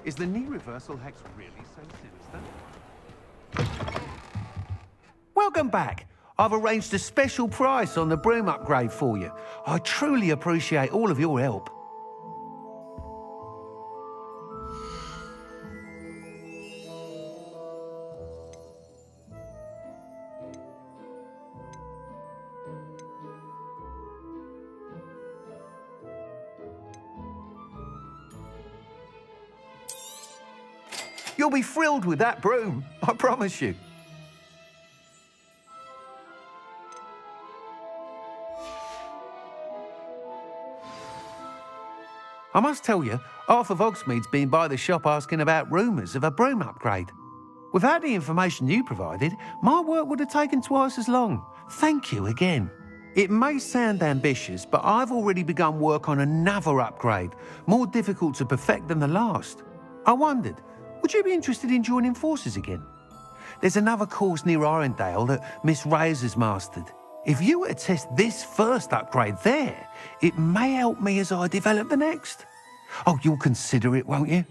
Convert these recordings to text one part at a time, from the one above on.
Is the knee reversal hex really so sinister? Welcome back. I've arranged a special price on the broom upgrade for you. I truly appreciate all of your help. You'll be thrilled with that broom, I promise you. I must tell you, half of Hogsmeade's been by the shop asking about rumours of a broom upgrade. Without the information you provided, my work would have taken twice as long. Thank you again. It may sound ambitious, but I've already begun work on another upgrade, more difficult to perfect than the last. I wondered, would you be interested in joining forces again? There's another course near Arendelle that Miss Reyes has mastered. If you were to test this first upgrade there, it may help me as I develop the next. Oh, you'll consider it, won't you?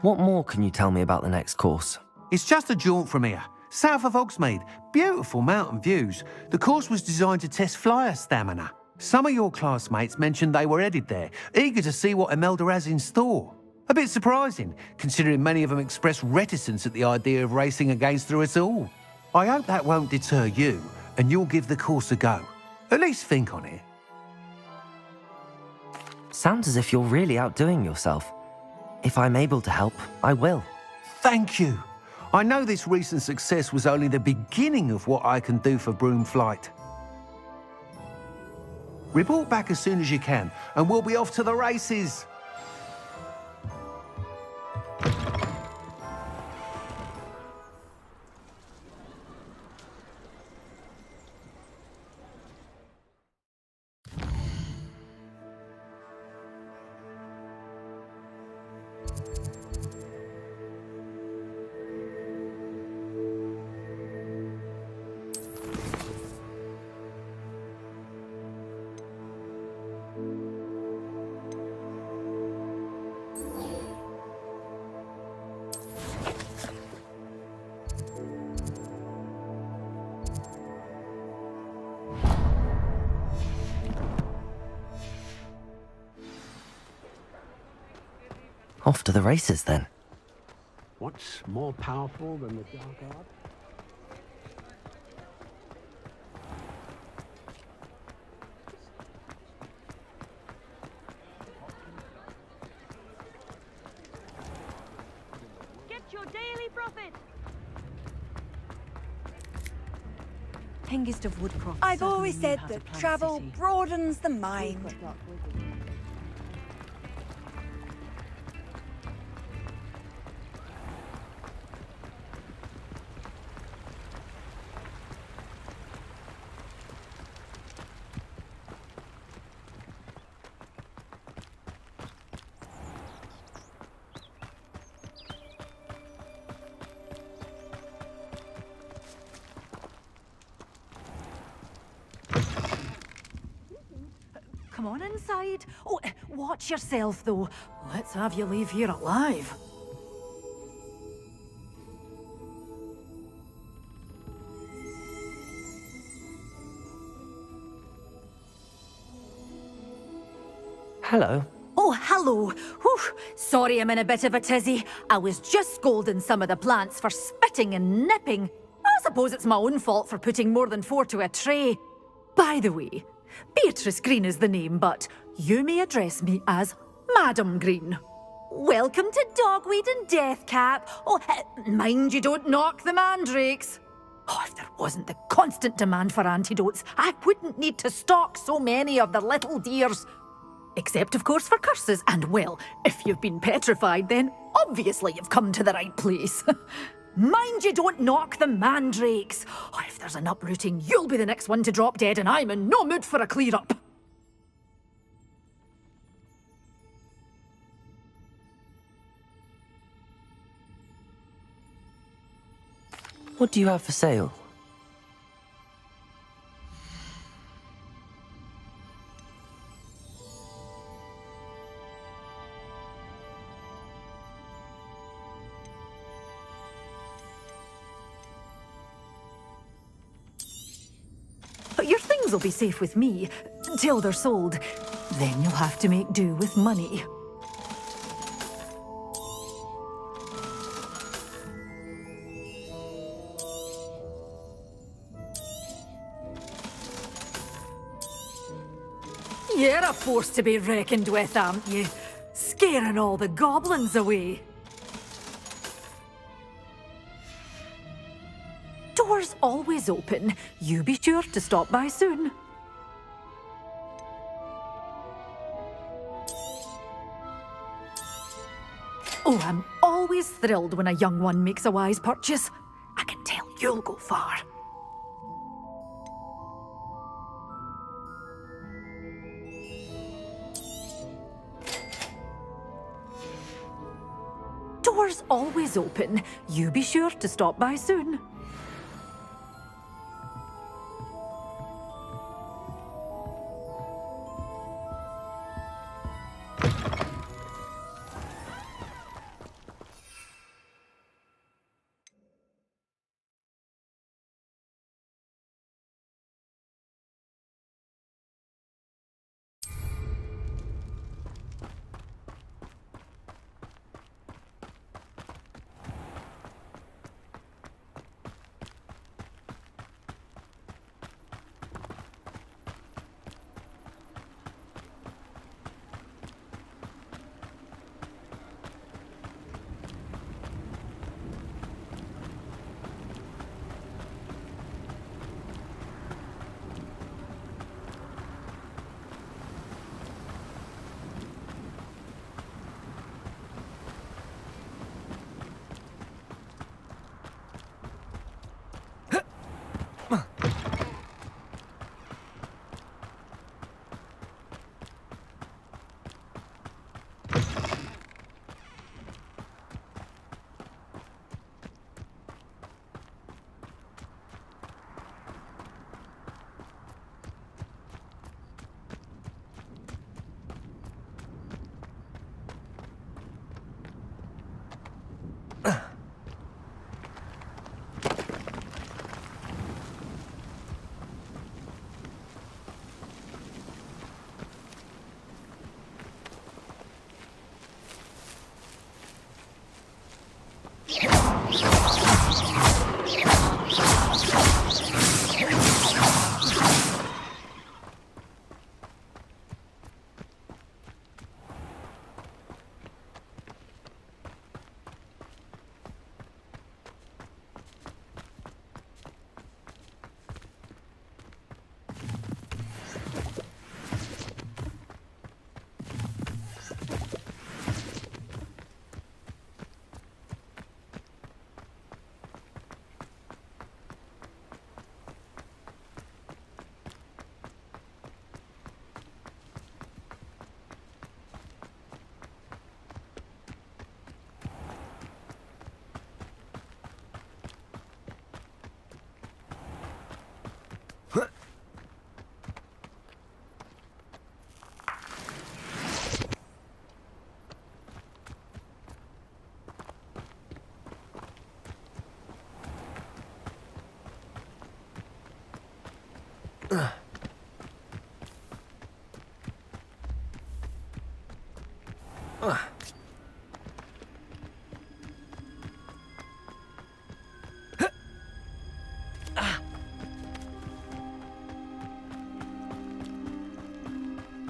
What more can you tell me about the next course? It's just a jaunt from here, south of Hogsmeade. Beautiful mountain views. The course was designed to test flyer stamina. Some of your classmates mentioned they were headed there, eager to see what Imelda has in store. A bit surprising, considering many of them expressed reticence at the idea of racing against her at all. I hope that won't deter you, and you'll give the course a go. At least think on it. Sounds as if you're really outdoing yourself. If I'm able to help, I will. Thank you. I know this recent success was only the beginning of what I can do for broom flight. Report back as soon as you can, and we'll be off to the races. Off to the races, then. What's more powerful than the dark art? Get your daily profit! Hengist of Woodcroft. I've always certainly said has a that planned travel city. broadens the mind. Come on inside. Oh, watch yourself, though. Let's have you leave here alive. Hello. Oh, hello. Whew. Sorry I'm in a bit of a tizzy. I was just scolding some of the plants for spitting and nipping. I suppose it's my own fault for putting more than 4 to a tray. By the way, Beatrice Green is the name, but you may address me as Madam Green. Welcome to Dogweed and Deathcap. Oh, mind you don't knock the mandrakes. Oh, if there wasn't the constant demand for antidotes, I wouldn't need to stock so many of the little dears. Except, of course, for curses. And, well, if you've been petrified, then obviously you've come to the right place. Mind you don't knock the mandrakes. Oh, if there's an uprooting, you'll be the next one to drop dead, and I'm in no mood for a clear-up. What do you have for sale? But your things will be safe with me, till they're sold. Then you'll have to make do with money. You're a force to be reckoned with, aren't you? Scaring all the goblins away. Doors always open. You be sure to stop by soon. Oh, I'm always thrilled when a young one makes a wise purchase. I can tell you'll go far. Doors always open. You be sure to stop by soon.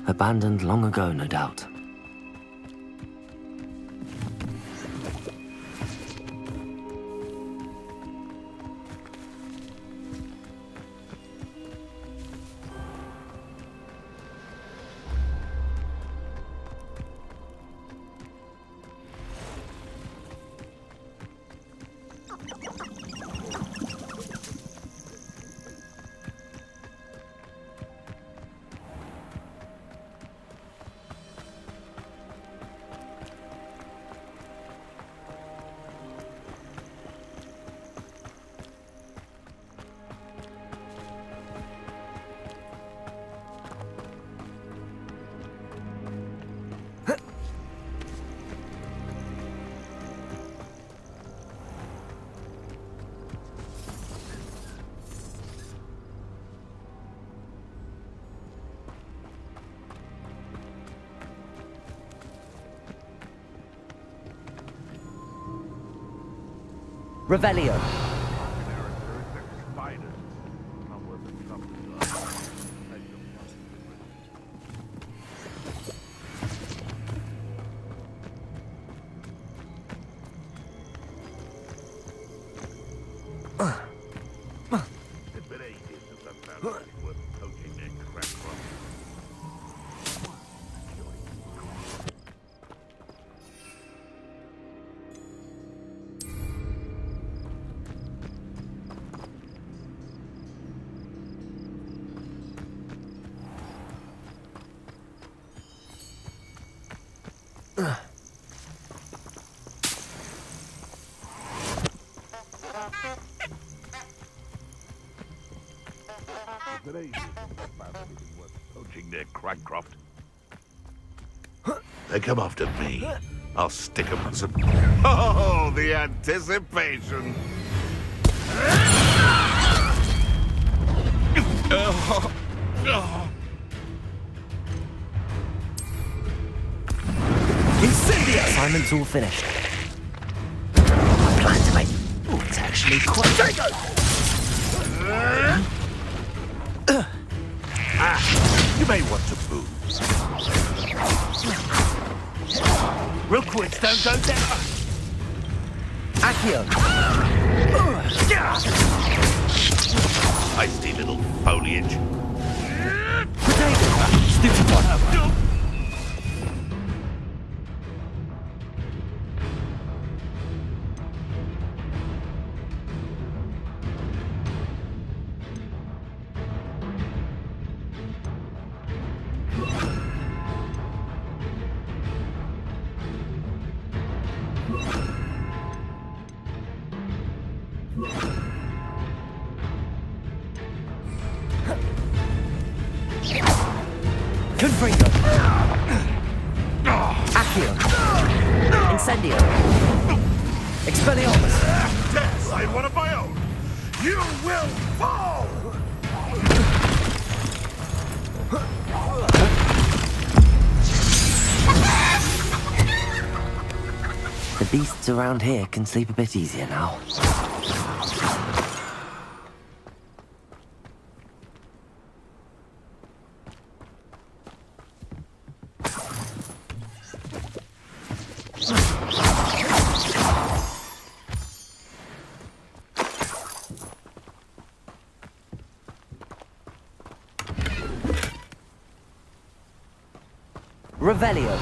Abandoned long ago, no doubt. Revelio. Poaching their Cragcroft. They come after me. I'll stick 'em with some... Oh, the anticipation! Incendio! Assignment's all finished. I plan to make... Oh, it's actually quite... You may want to move. Real quick, don't go down. Accio. Feisty little foliage. Potato. Stupid one. Confringo. Accio. Incendio. Expelliarmus. Yes, I'm one of my own. You will fall! The beasts around here can sleep a bit easier now. Revelio.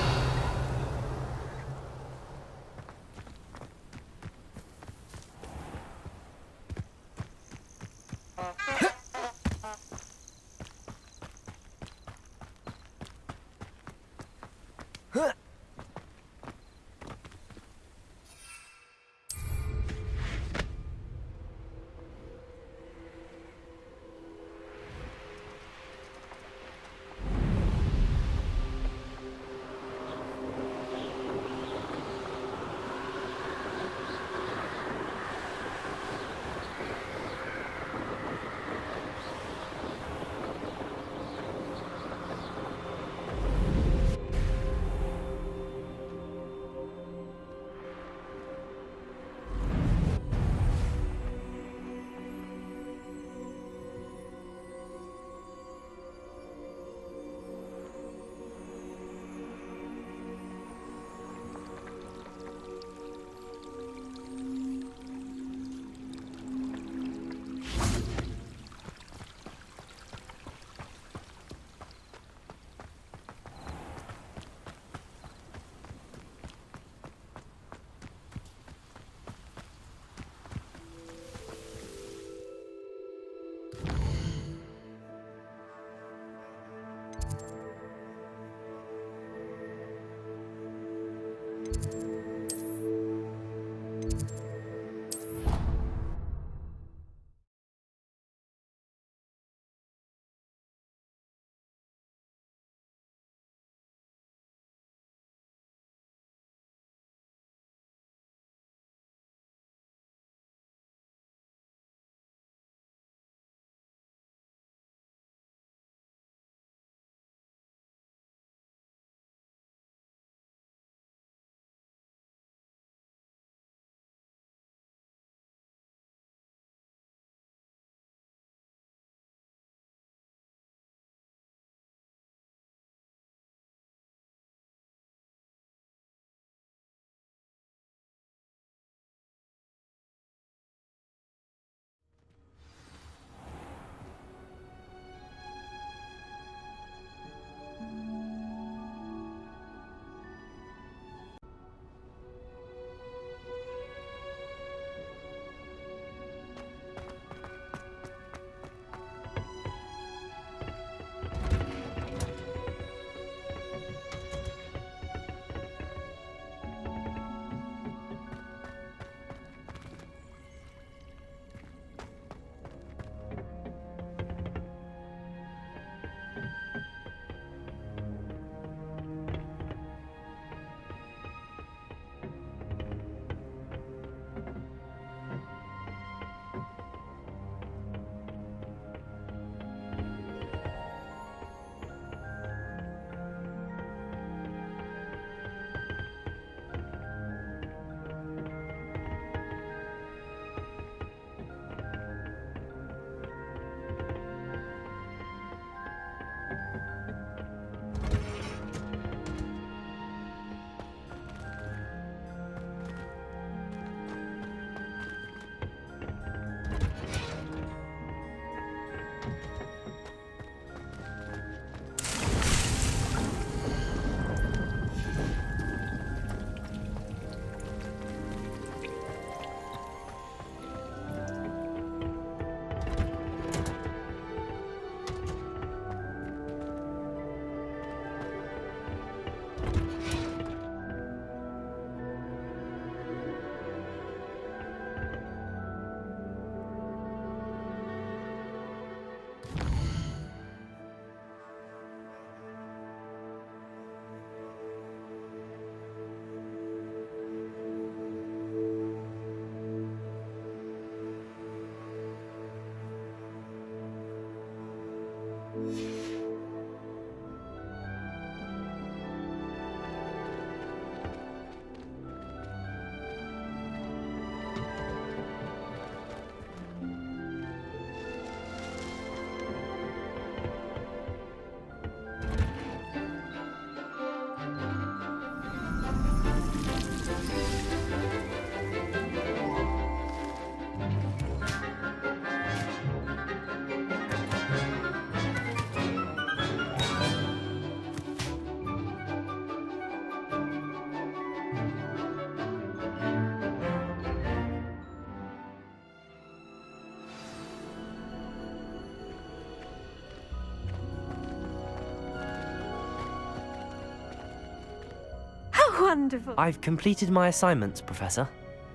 Wonderful. I've completed my assignments, Professor.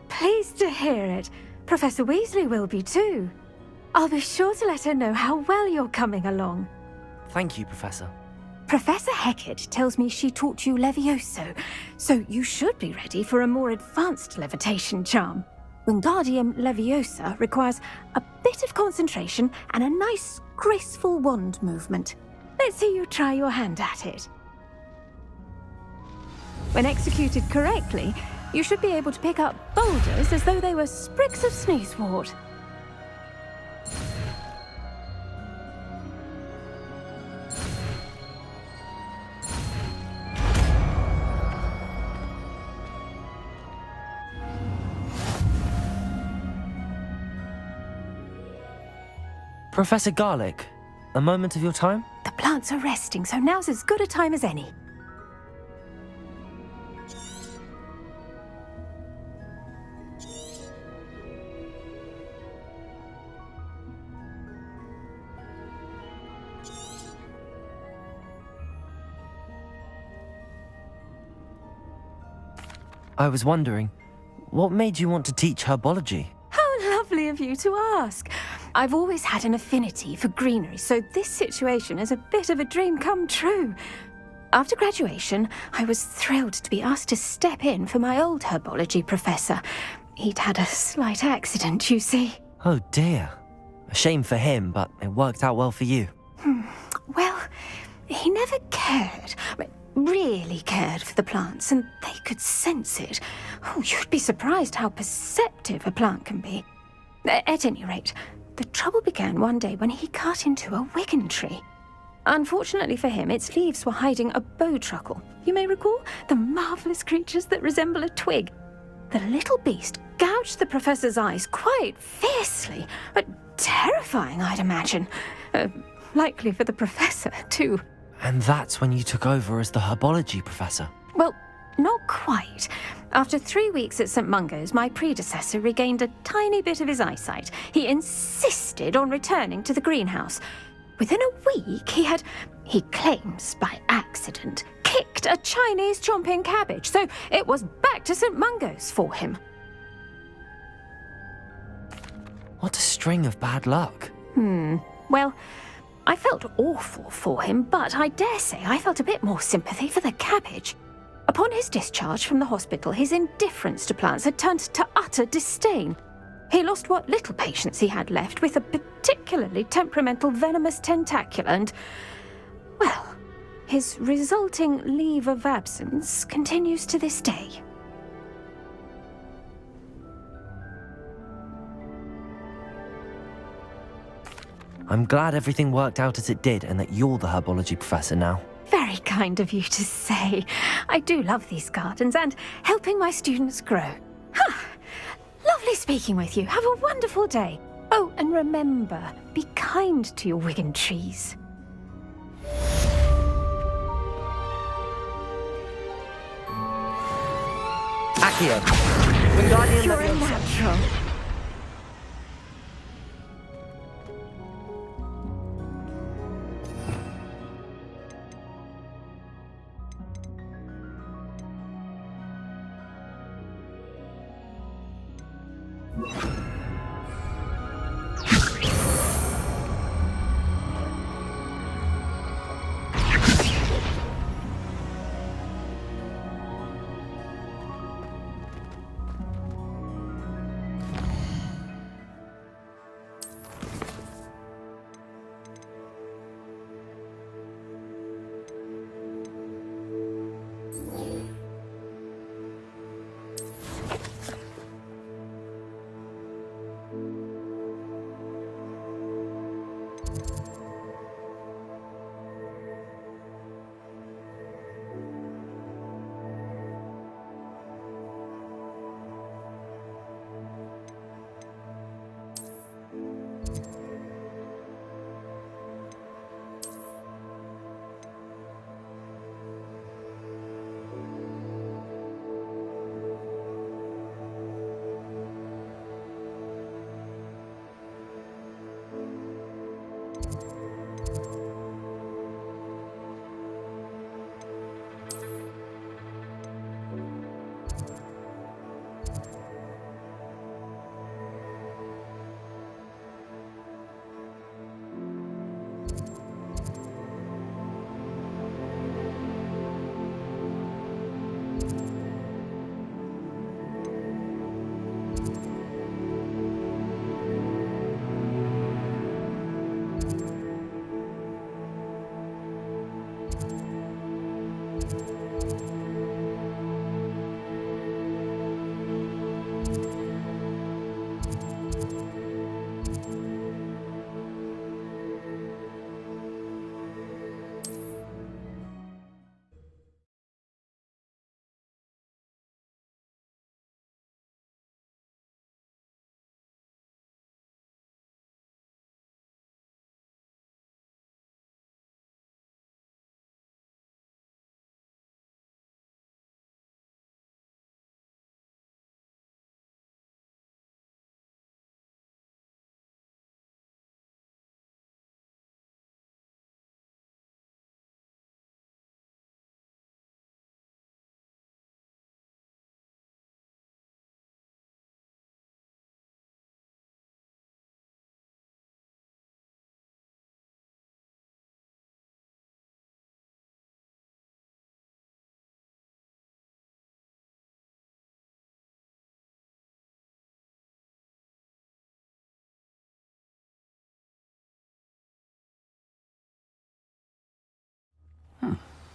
Pleased to hear it. Professor Weasley will be too. I'll be sure to let her know how well you're coming along. Thank you, Professor. Professor Hecat tells me she taught you Levioso, so you should be ready for a more advanced levitation charm. Wingardium Leviosa requires a bit of concentration and a nice, graceful wand movement. Let's see you try your hand at it. When executed correctly, you should be able to pick up boulders as though they were sprigs of sneezewort. Professor Garlick, a moment of your time? The plants are resting, so now's as good a time as any. I was wondering, what made you want to teach herbology? How lovely of you to ask. I've always had an affinity for greenery, so this situation is a bit of a dream come true. After graduation, I was thrilled to be asked to step in for my old herbology professor. He'd had a slight accident, you see. Oh dear. A shame for him, but it worked out well for you. Well, he never cared. Really cared for the plants, and they could sense it. Oh, you'd be surprised how perceptive a plant can be. At any rate, the trouble began one day when he cut into a Wigan tree. Unfortunately for him, its leaves were hiding a bowtruckle. You may recall the marvellous creatures that resemble a twig. The little beast gouged the professor's eyes quite fiercely, but terrifying, I'd imagine. Likely for the professor, too. And that's when you took over as the herbology professor? Well, not quite. After 3 weeks at St. Mungo's, my predecessor regained a tiny bit of his eyesight. He insisted on returning to the greenhouse. Within a week, he claims by accident, kicked a Chinese chomping cabbage, so it was back to St. Mungo's for him. What a string of bad luck. Well, I felt awful for him, but I dare say I felt a bit more sympathy for the cabbage. Upon his discharge from the hospital, his indifference to plants had turned to utter disdain. He lost what little patience he had left with a particularly temperamental venomous tentacula and, well, his resulting leave of absence continues to this day. I'm glad everything worked out as it did and that you're the herbology professor now. Very kind of you to say. I do love these gardens and helping my students grow. Lovely speaking with you. Have a wonderful day. Oh, and remember, be kind to your Wigan trees. Accio! Wingardium You're a Leviosa. natural.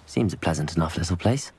Seems a pleasant enough little place.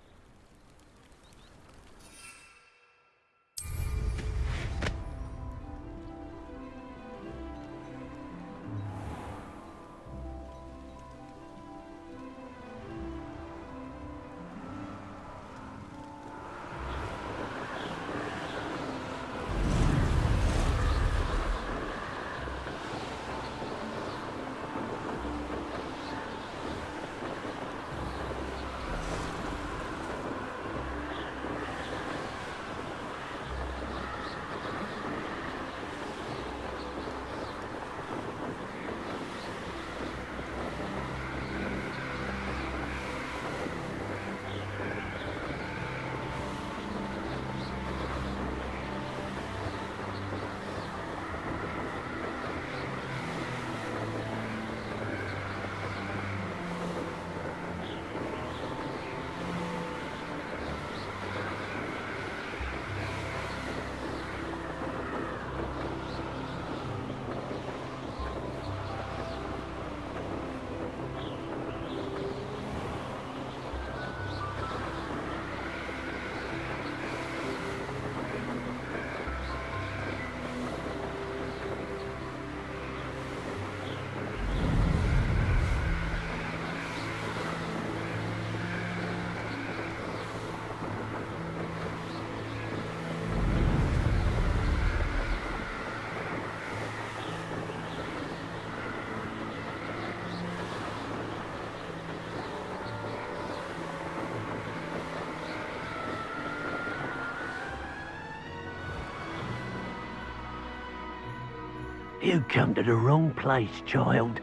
You come to the wrong place, child.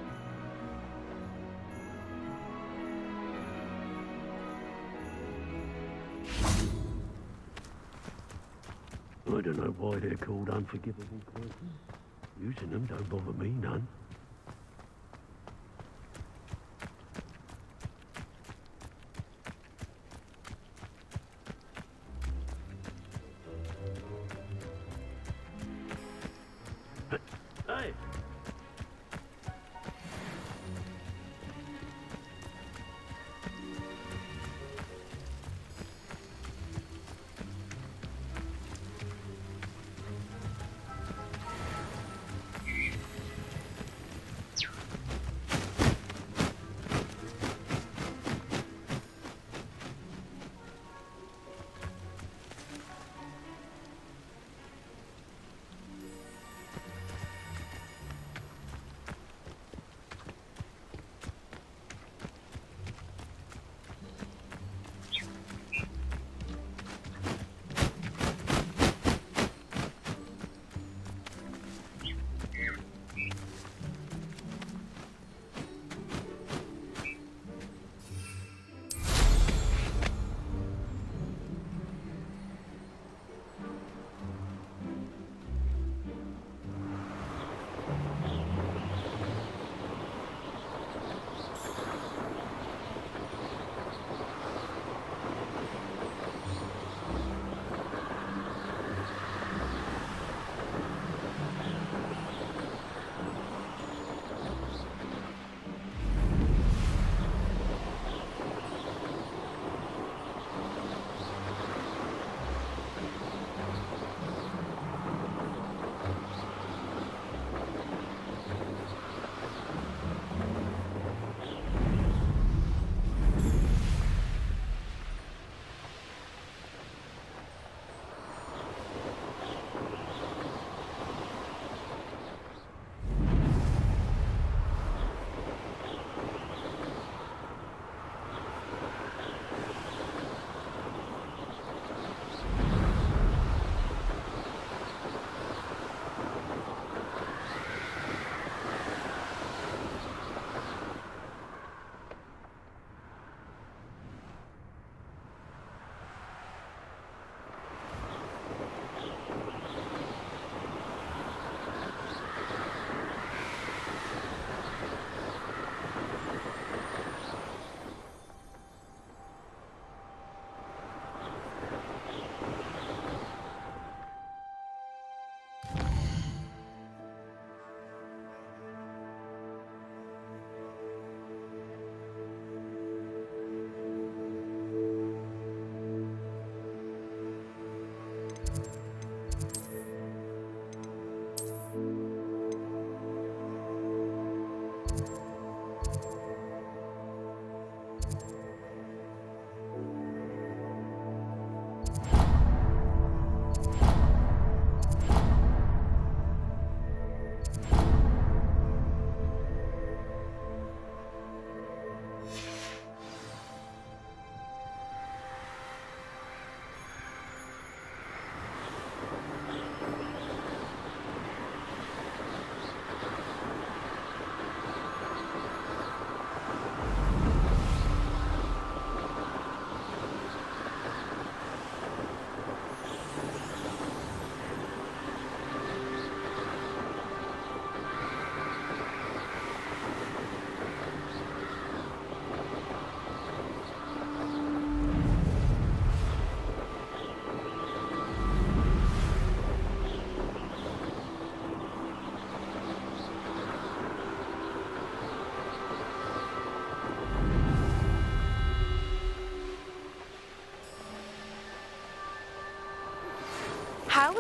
I don't know why they're called unforgivable places. Using them don't bother me none. Hey!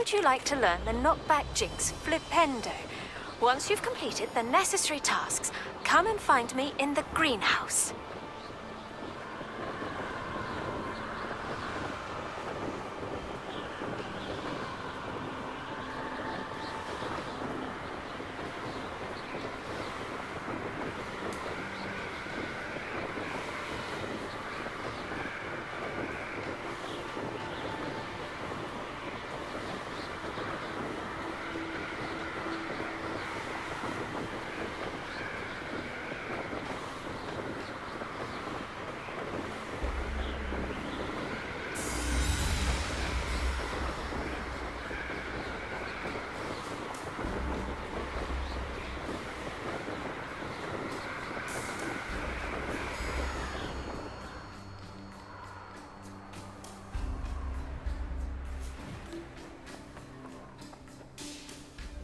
would you like to learn the knockback jinx flipendo? Once you've completed the necessary tasks, come and find me in the greenhouse.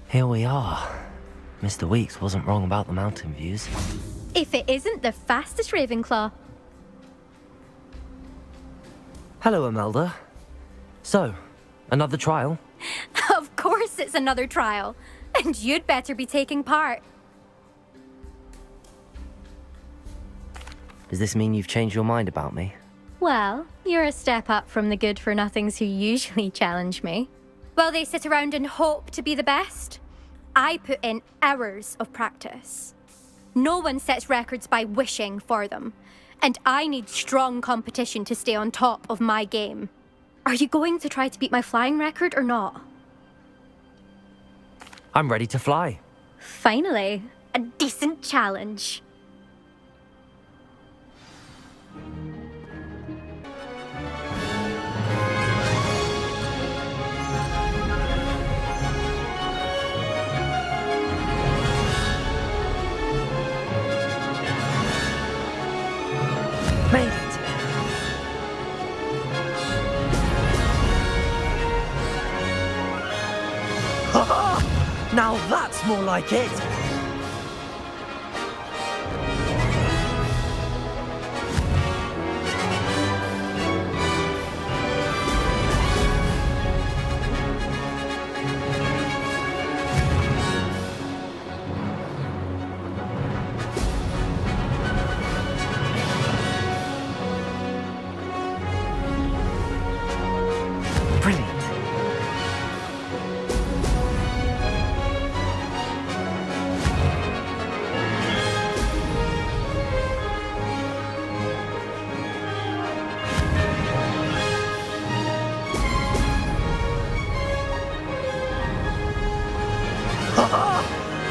Here we are. Mr. Weeks wasn't wrong about the mountain views. If it isn't the fastest Ravenclaw. Hello, Imelda. So, another trial? Of course it's another trial. And you'd better be taking part. Does this mean you've changed your mind about me? Well, you're a step up from the good-for-nothings who usually challenge me. While they sit around and hope to be the best, I put in hours of practice. No one sets records by wishing for them, and I need strong competition to stay on top of my game. Are you going to try to beat my flying record or not? I'm ready to fly. Finally, a decent challenge. Made it! Now that's more like it! Brilliant.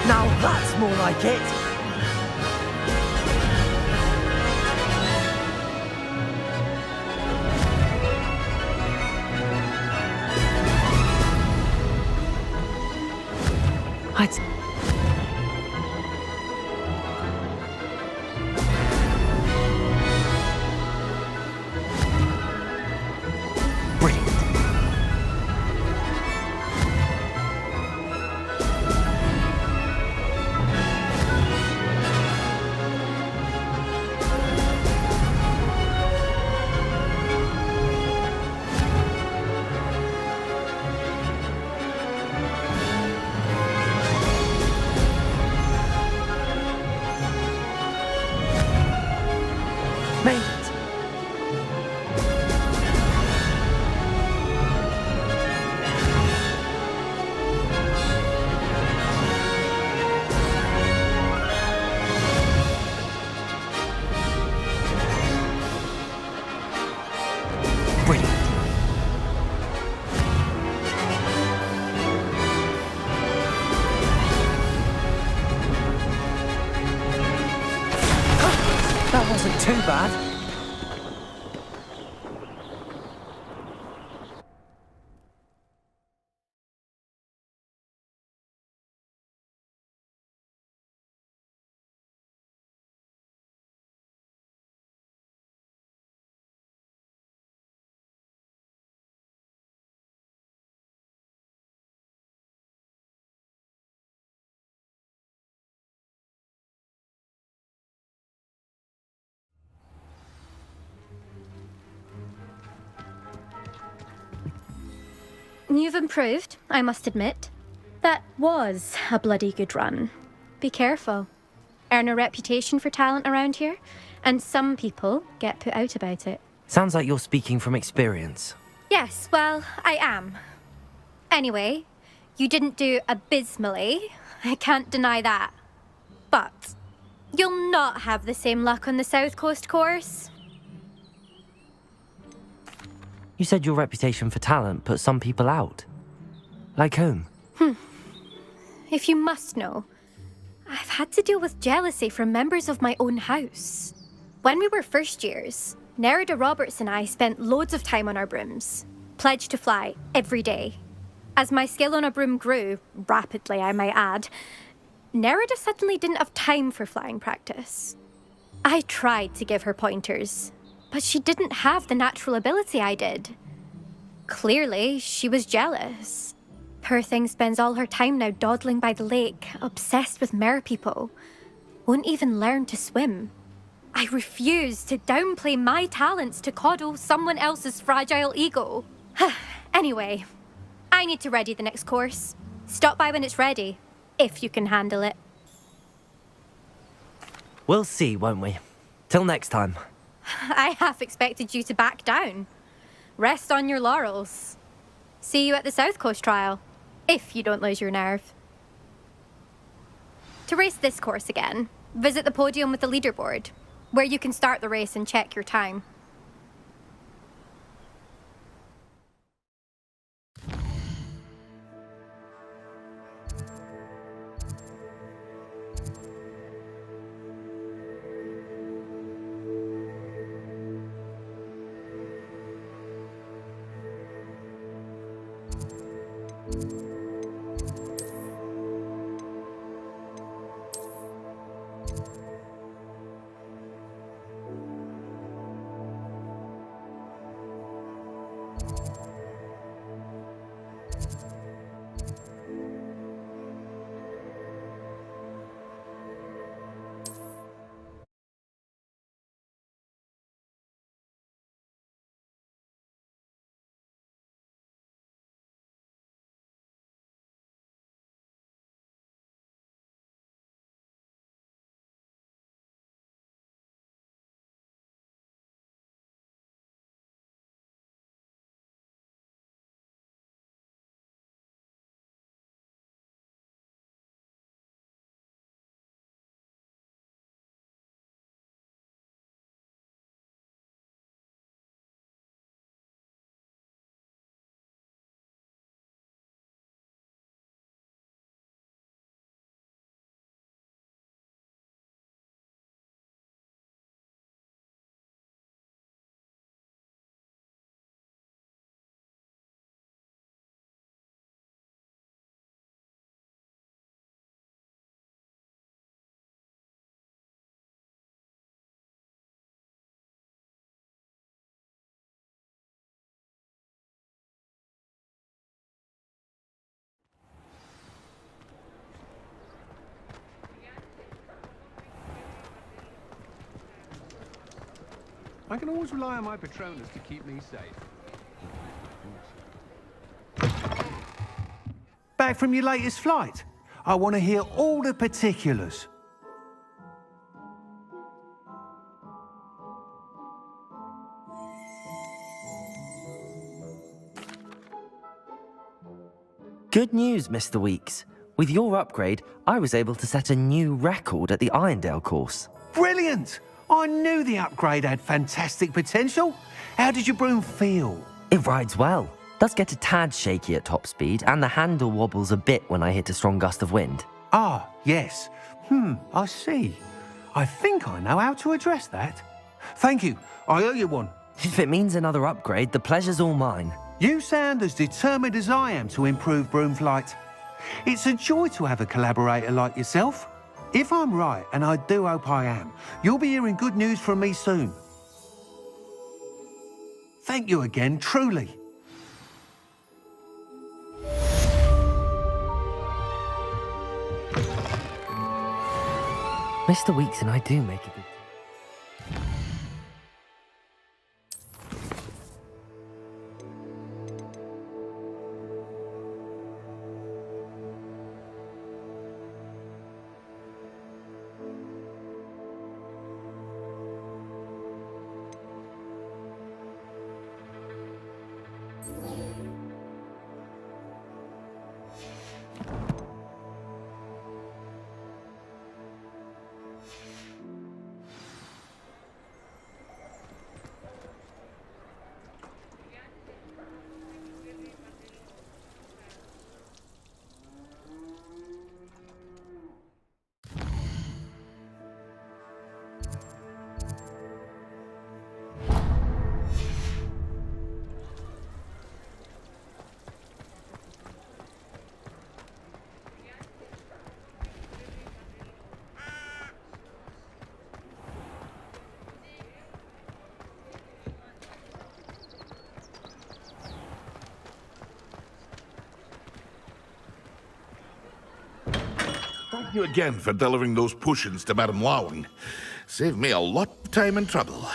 Now that's more like it! I'd... Brilliant. Made it. Brilliant. That wasn't too bad. You've improved, I must admit. That was a bloody good run. Be careful. Earn a reputation for talent around here, and some people get put out about it. Sounds like you're speaking from experience. Yes, well, I am. Anyway, you didn't do abysmally. I can't deny that. But you'll not have the same luck on the South Coast course. You said your reputation for talent put some people out. Like whom? If you must know, I've had to deal with jealousy from members of my own house. When we were first years, Nerida Roberts and I spent loads of time on our brooms, pledged to fly every day. As my skill on a broom grew, rapidly I might add, Nerida suddenly didn't have time for flying practice. I tried to give her pointers, but she didn't have the natural ability I did. Clearly, she was jealous. Poor thing spends all her time now dawdling by the lake, obsessed with merpeople. Won't even learn to swim. I refuse to downplay my talents to coddle someone else's fragile ego. Anyway, I need to ready the next course. Stop by when it's ready, if you can handle it. We'll see, won't we? Till next time. I half expected you to back down. Rest on your laurels. See you at the South Coast trial, if you don't lose your nerve. To race this course again, visit the podium with the leaderboard, where you can start the race and check your time. I can always rely on my Patronus to keep me safe. Back from your latest flight? I want to hear all the particulars. Good news, Mr. Weeks. With your upgrade, I was able to set a new record at the Irondale course. Brilliant! I knew the upgrade had fantastic potential. How did your broom feel? It rides well. Does get a tad shaky at top speed, and the handle wobbles a bit when I hit a strong gust of wind. Ah, yes. I see. I think I know how to address that. Thank you. I owe you one. If it means another upgrade, the pleasure's all mine. You sound as determined as I am to improve broom flight. It's a joy to have a collaborator like yourself. If I'm right, and I do hope I am, you'll be hearing good news from me soon. Thank you again, truly. Mr. Weeks and I do make a good... Thank you again for delivering those potions to Madame Lowing. Saved me a lot of time and trouble.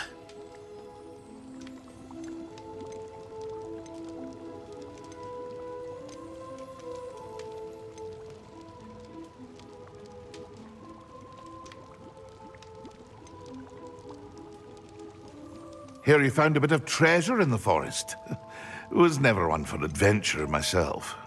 Hear you found a bit of treasure in the forest. Was never one for adventure myself.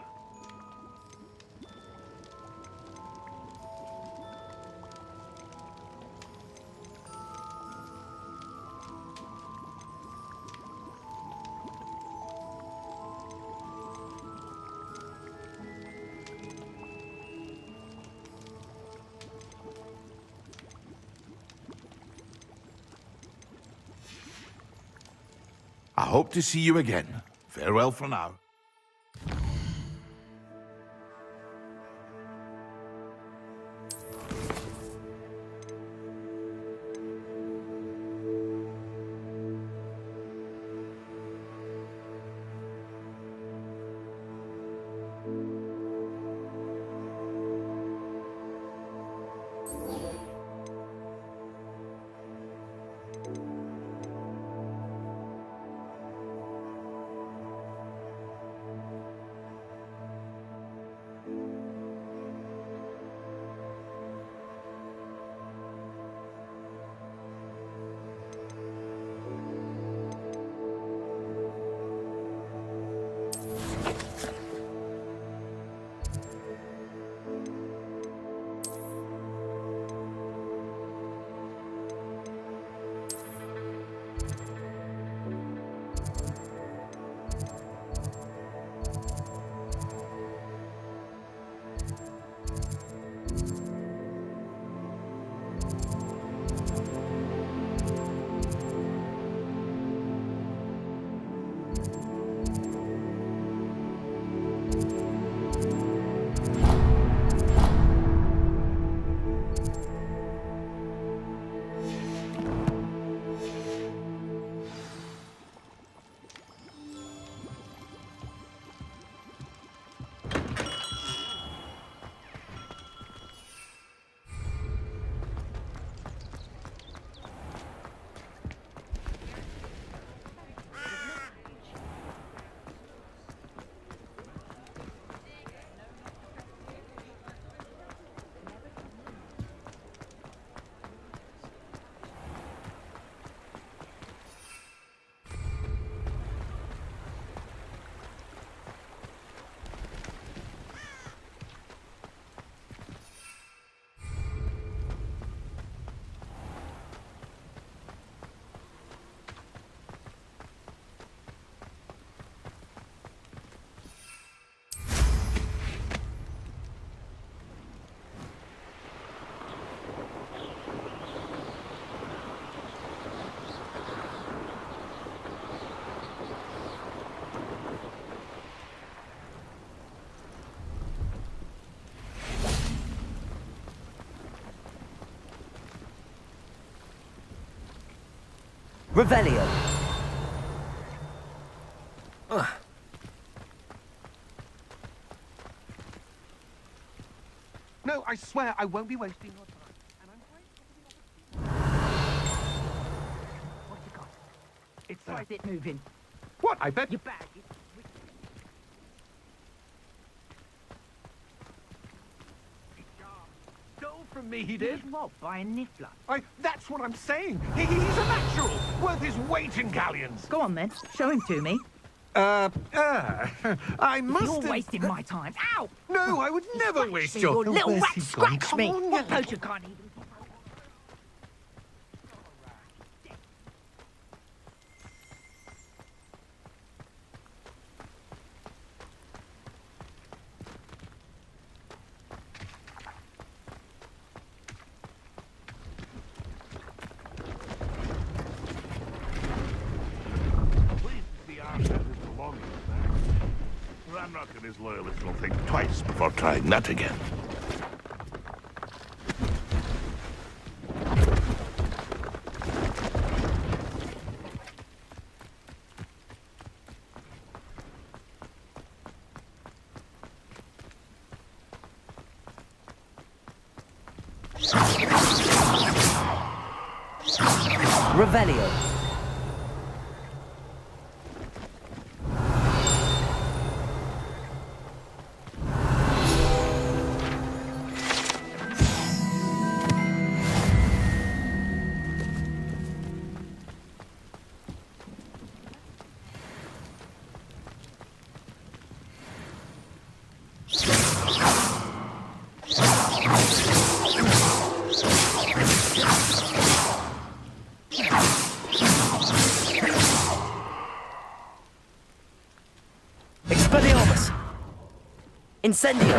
I hope to see you again. Farewell for now. Revelio. No, I swear I won't be wasting your time. And I'm grateful. What you got? Why is it moving? What? I bet Your bag. stole from me, he did. Robbed by a niffler. That's what I'm saying. He's a natural, worth his weight in galleons. Go on then. Show him to me. I must You're have... wasting my time. Ow! No, I would never waste See, your... your little where's rat he gone? scratched Come me. on, What poacher can't even... Please the arse has his belongings back. Ranrock and his loyalists will think twice before trying that again. Revelio. Expelliarmus! Incendio!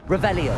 Revelio.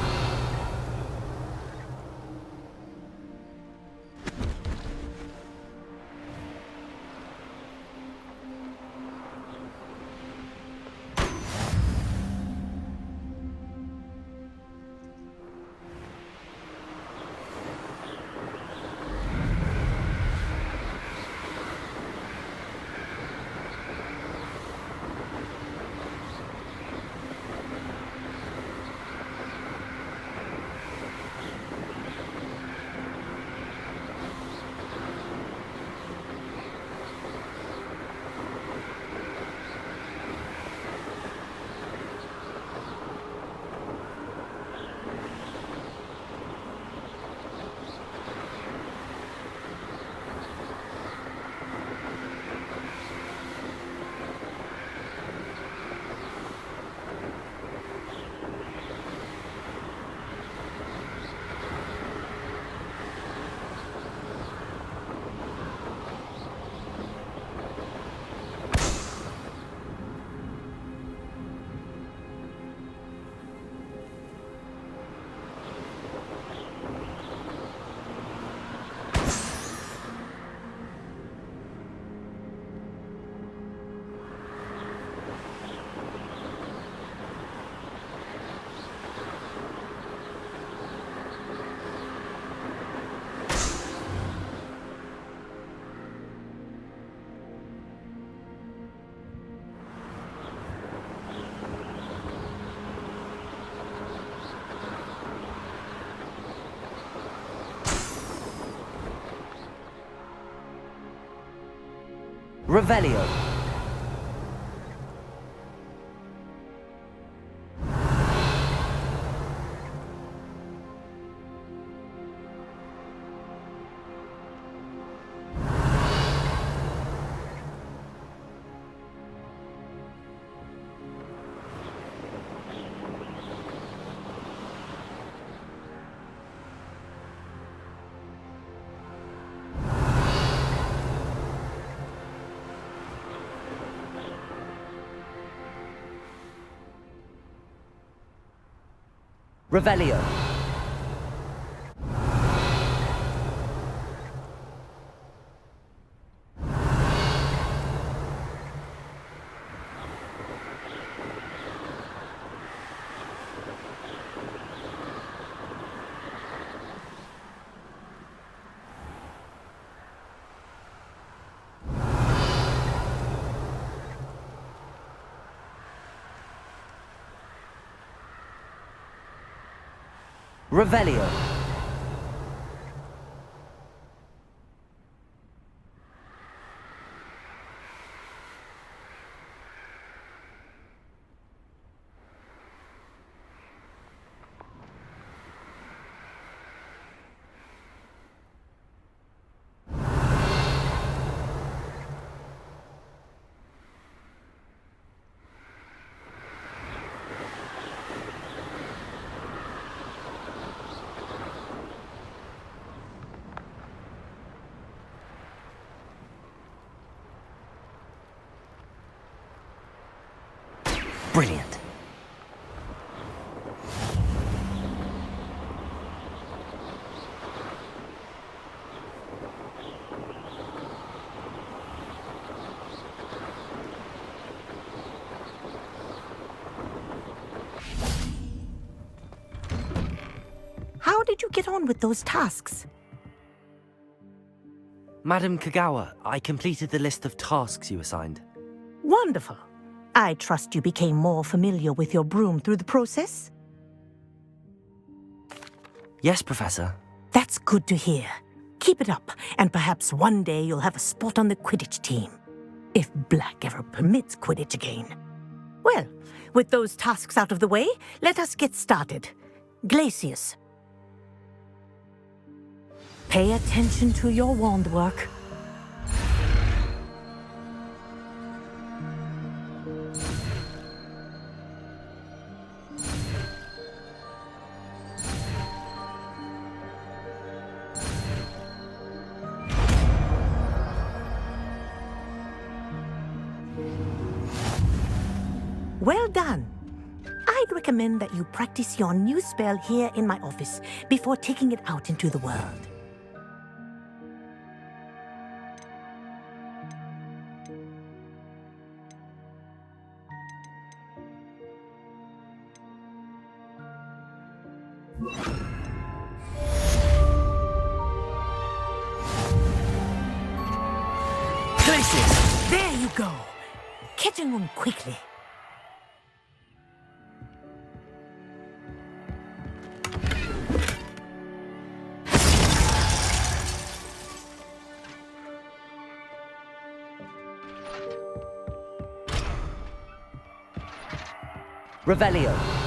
Revelio. Revelio. Revelio. Brilliant. How did you get on with those tasks? Madam Kagawa, I completed the list of tasks you assigned. Wonderful. I trust you became more familiar with your broom through the process? Yes, Professor. That's good to hear. Keep it up, and perhaps one day you'll have a spot on the Quidditch team. If Black ever permits Quidditch again. Well, with those tasks out of the way, let us get started. Glacius. Pay attention to your wand work. Well done. I'd recommend that you practice your new spell here in my office before taking it out into the world. Glacius! There you go. Catching on quickly. Revelio.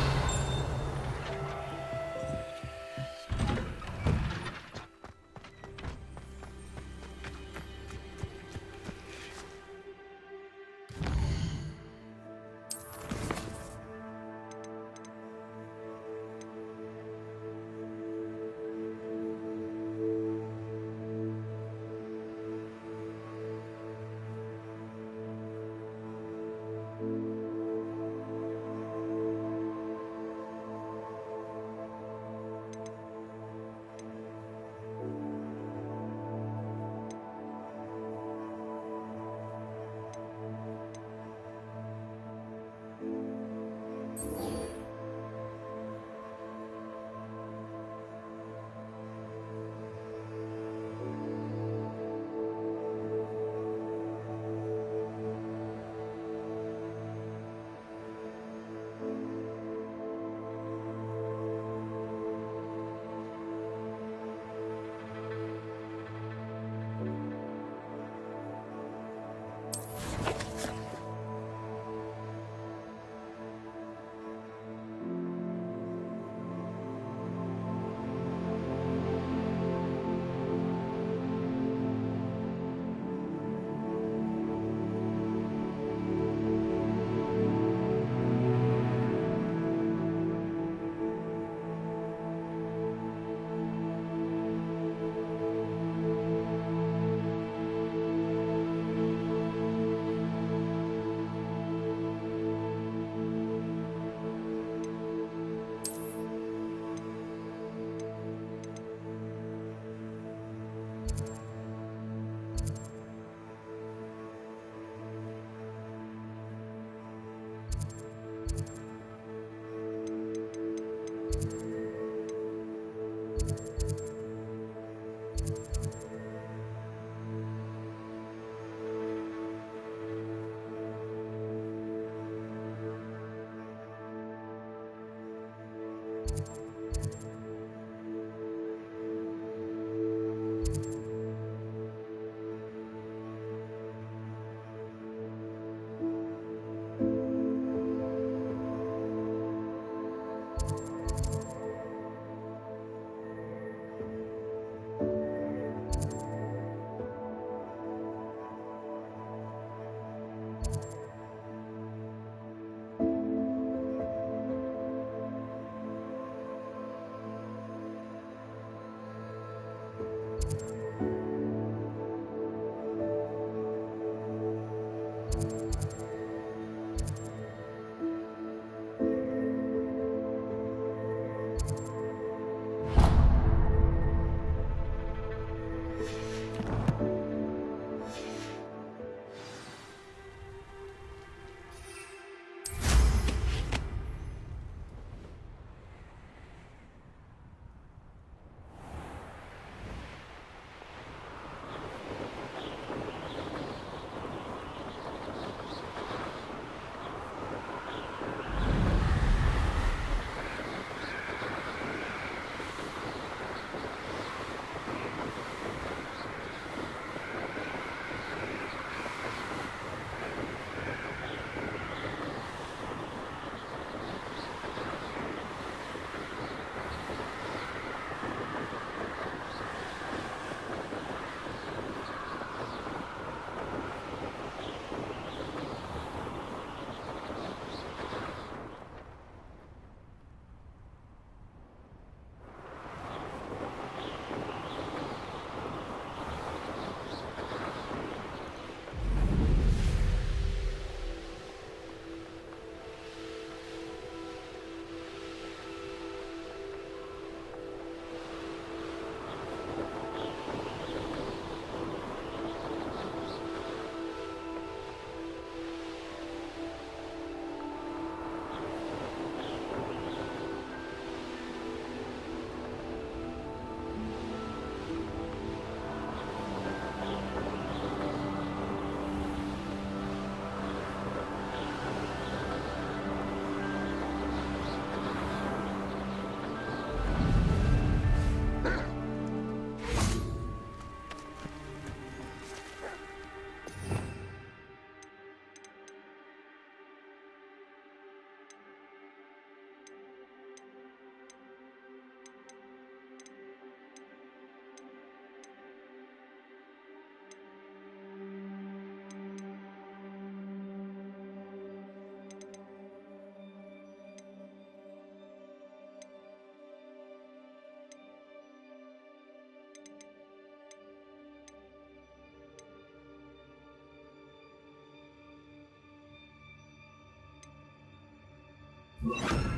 Welcome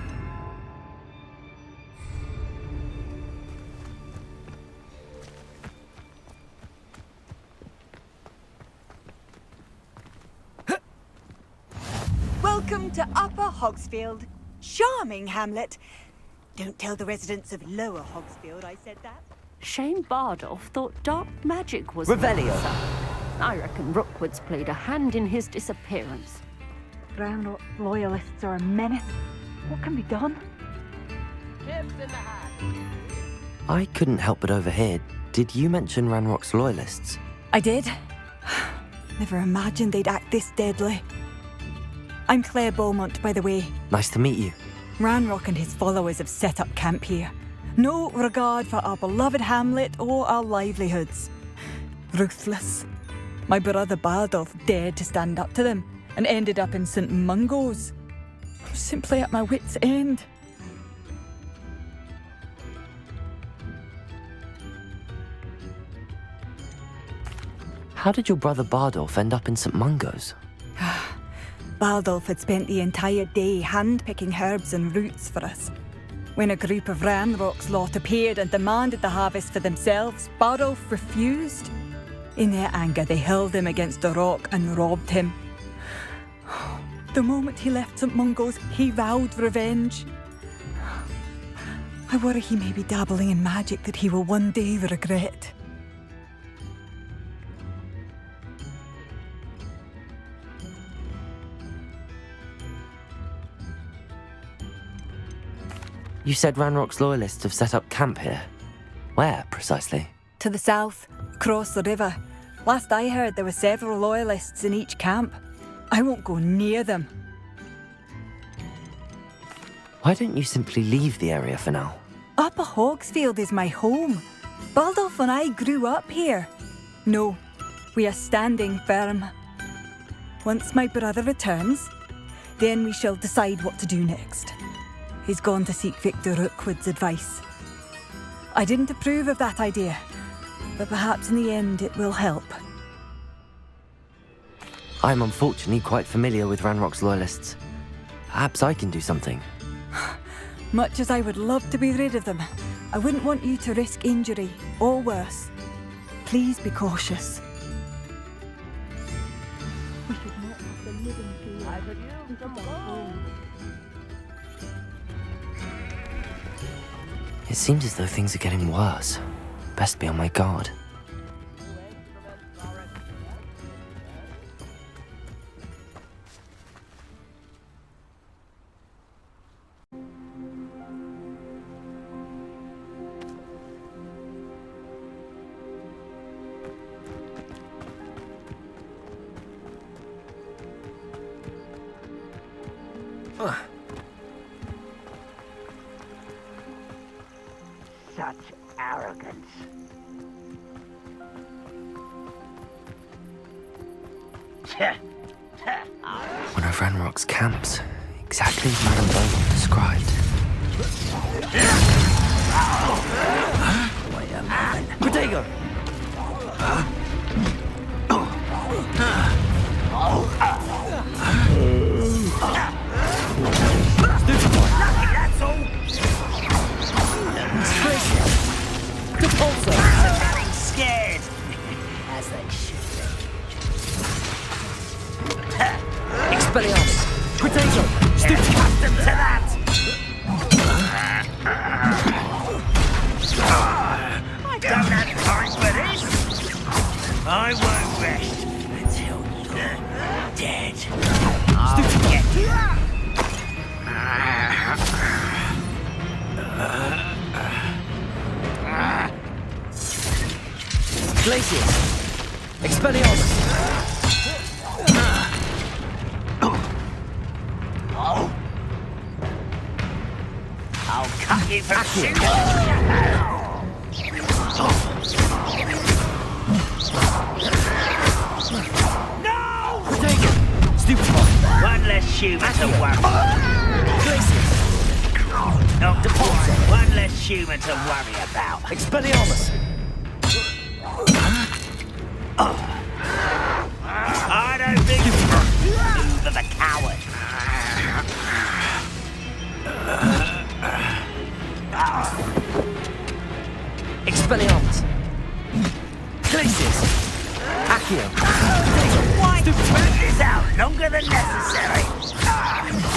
to Upper Hogsfield. Charming hamlet. Don't tell the residents of Lower Hogsfield I said that. Shane Bardolph thought dark magic was... Revelio. I reckon Rookwood's played a hand in his disappearance. Brown loyalists are a menace. What can be done? I couldn't help but overhear. Did you mention Ranrock's loyalists? I did. Never imagined they'd act this deadly. I'm Claire Beaumont, by the way. Nice to meet you. Ranrock and his followers have set up camp here. No regard for our beloved hamlet or our livelihoods. Ruthless. My brother Bardolph dared to stand up to them and ended up in St. Mungo's. I'm simply at my wit's end. How did your brother Bardolph end up in St. Mungo's? Bardolph had spent the entire day hand-picking herbs and roots for us. When a group of Ranrock's lot appeared and demanded the harvest for themselves, Bardolph refused. In their anger, they hurled him against a rock and robbed him. The moment he left St. Mungo's, he vowed revenge. I worry he may be dabbling in magic that he will one day regret. You said Ranrock's loyalists have set up camp here. Where, precisely? To the south, across the river. Last I heard, there were several loyalists in each camp. I won't go near them. Why don't you simply leave the area for now? Upper Hogsfield is my home. Bardolph and I grew up here. No, we are standing firm. Once my brother returns, then we shall decide what to do next. He's gone to seek Victor Rookwood's advice. I didn't approve of that idea, but perhaps in the end it will help. I'm unfortunately quite familiar with Ranrock's loyalists. Perhaps I can do something. Much as I would love to be rid of them, I wouldn't want you to risk injury, or worse. Please be cautious. We should not have the living It seems as though things are getting worse. Best be on my guard. Such arrogance. One of Ranrock's camps, exactly as Madame Beaumont described. Wait a moment. Protego! That's all. Repulsor! Getting scared. As they should be. Expelliarmus! Protego! Stupid. Accustomed to that. I don't have time for this. I won't rest until you're dead. I'll get you. Glacius! Expelliarmus! I'll cut you from shit. No! Protego! Stupefy! One less human to worry. Glacius! Not one less human to worry about. Expelliarmus! I don't think you move of a coward. longer than necessary.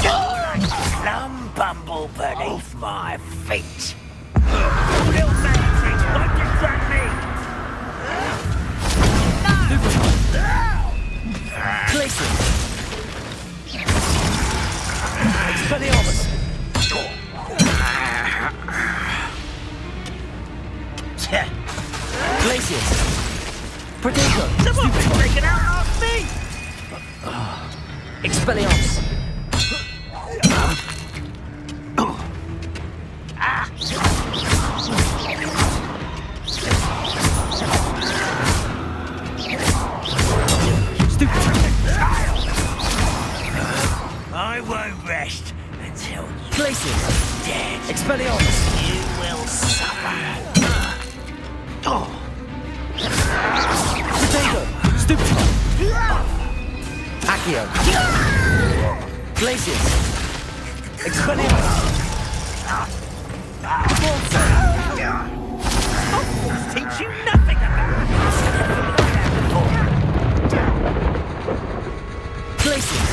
You're like a plum bumble beneath my feet. Little magic tricks won't distract me. Glacius. Expelliarmus. Glacius. Protego. Someone's been taken out off me. Expelliarmus. I won't rest until you're Glacius. dead. Expelliarmus. You will suffer. Protego. Stupefy. Accio. Glacius. Expelliarmus. Hogwarts teach you nothing about Glacius.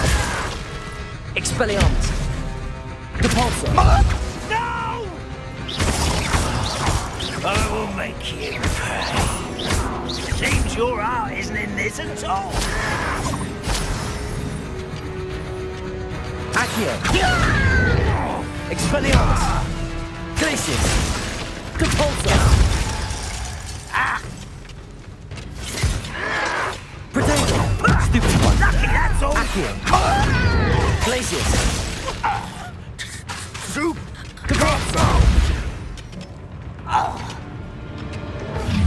Expelliarmus. Depulso. No! I will make you pay. Seems your heart isn't in this at all. Accio. Expelliarmus. Glacius. Depulso. Protego. Stupid one. Lucky, that's all. Accio. Glacius. Soup! Depulso.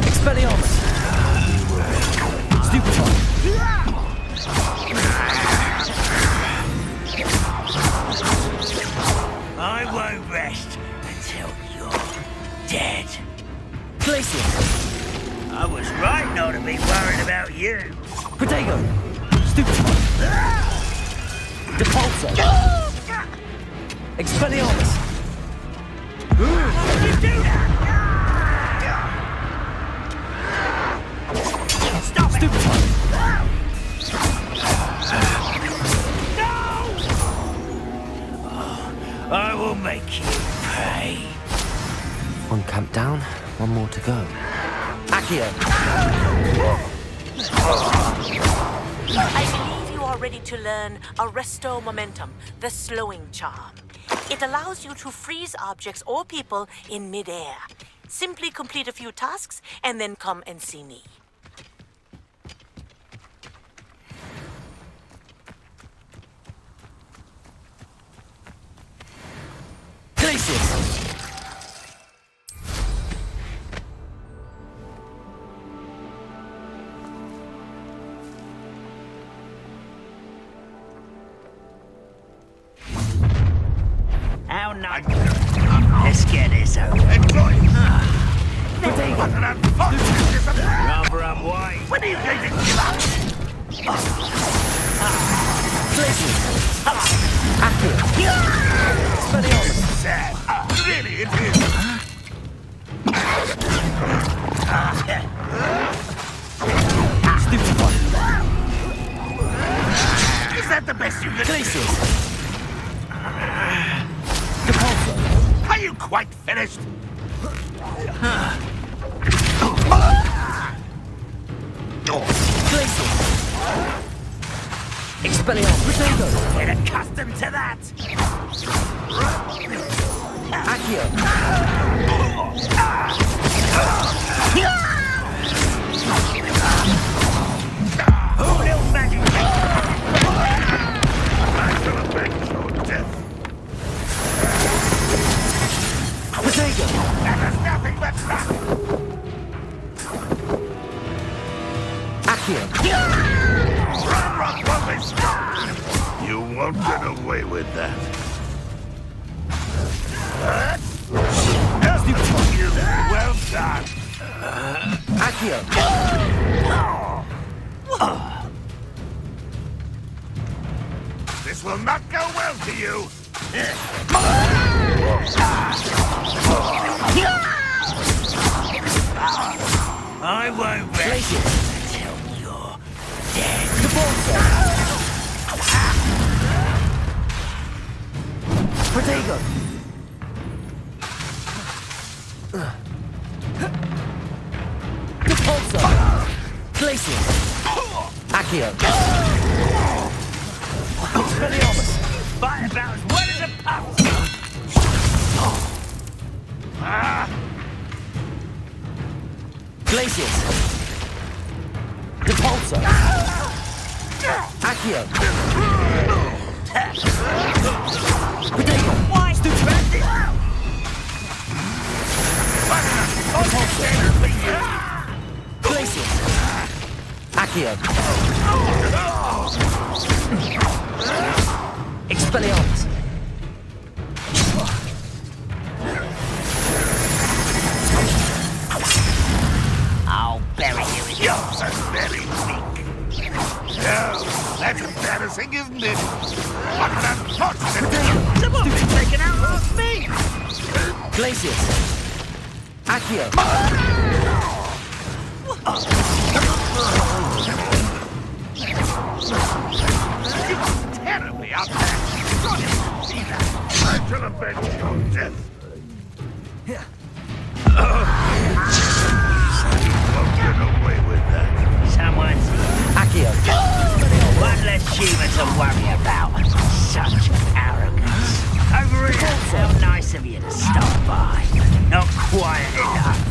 Expelliarmus. Stupid one. I won't rest until you're dead. Glacius. I was right not to be worried about you. Protego. Stupid one. Depulso. Expelliarmus. How did you do that? Stop it! Stupid one. No! I will make you pay. One camp down, one more to go. Accio. I believe you are ready to learn Arresto Momentum, the slowing charm. It allows you to freeze objects or people in midair. Simply complete a few tasks and then come and see me. Glacius. How nice. Let's get this over. Enjoy! Protego. What an unfortunate Rather unwise. When are you going to give up? Glacius. Accio. Expelliarmus. Sad. Really, it is. Stupid one. Is that the best you can Glacius. Depulso. Are you quite finished? Glacius. Expelliarmus. Protego. Get accustomed to that. Accio. Oh, little magic. I'm gonna avenge your death. Protego. That is nothing but fun. Accio. Run, won't be stopped. You won't get away with that. You, well done. Accio. This will not go well to you. I won't rest Glacius. until you're dead. Depulso. Protego! Repulsor! Glacier! Accio! Expelliarmus! Fight about as well as a pup! Glacius! Repulsor! Accio! Protego! Why? Stupid! Glacius! Accio! Expelliarmus! I'll bury you in You're so very weak. Oh, that's embarrassing, isn't it? What an unfortunate... Someone been taken out last me! Glacius! Accio! Terribly outmatched. God, see that. I shall avenge your death. Won't get away with that. Someone's Accio! one less human to worry about. Such arrogance. Over here, how nice of you to stop by. Not quiet enough.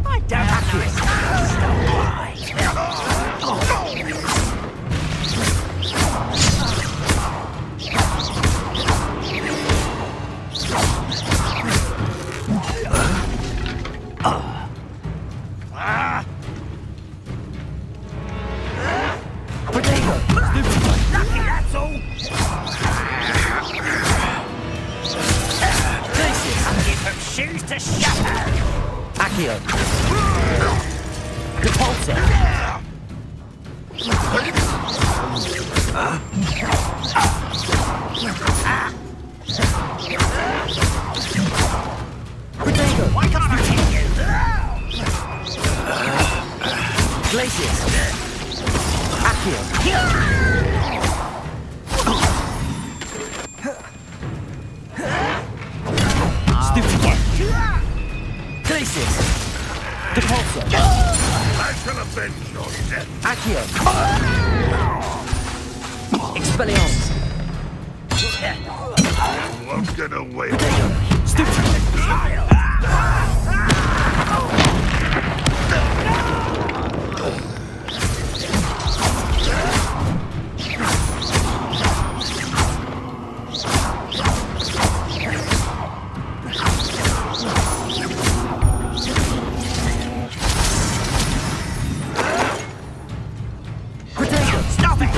I don't nice of you to stop by. Lucky, that's all. I'll give them shoes to shatter. Accio! Repulsor! Protego! Why can't I hit you? Glacius! Accio! Stupid! Glacius! Repulsor! I shall avenge your death. Accio! Expelliarmus! Won't get away. Stupid! Stop it!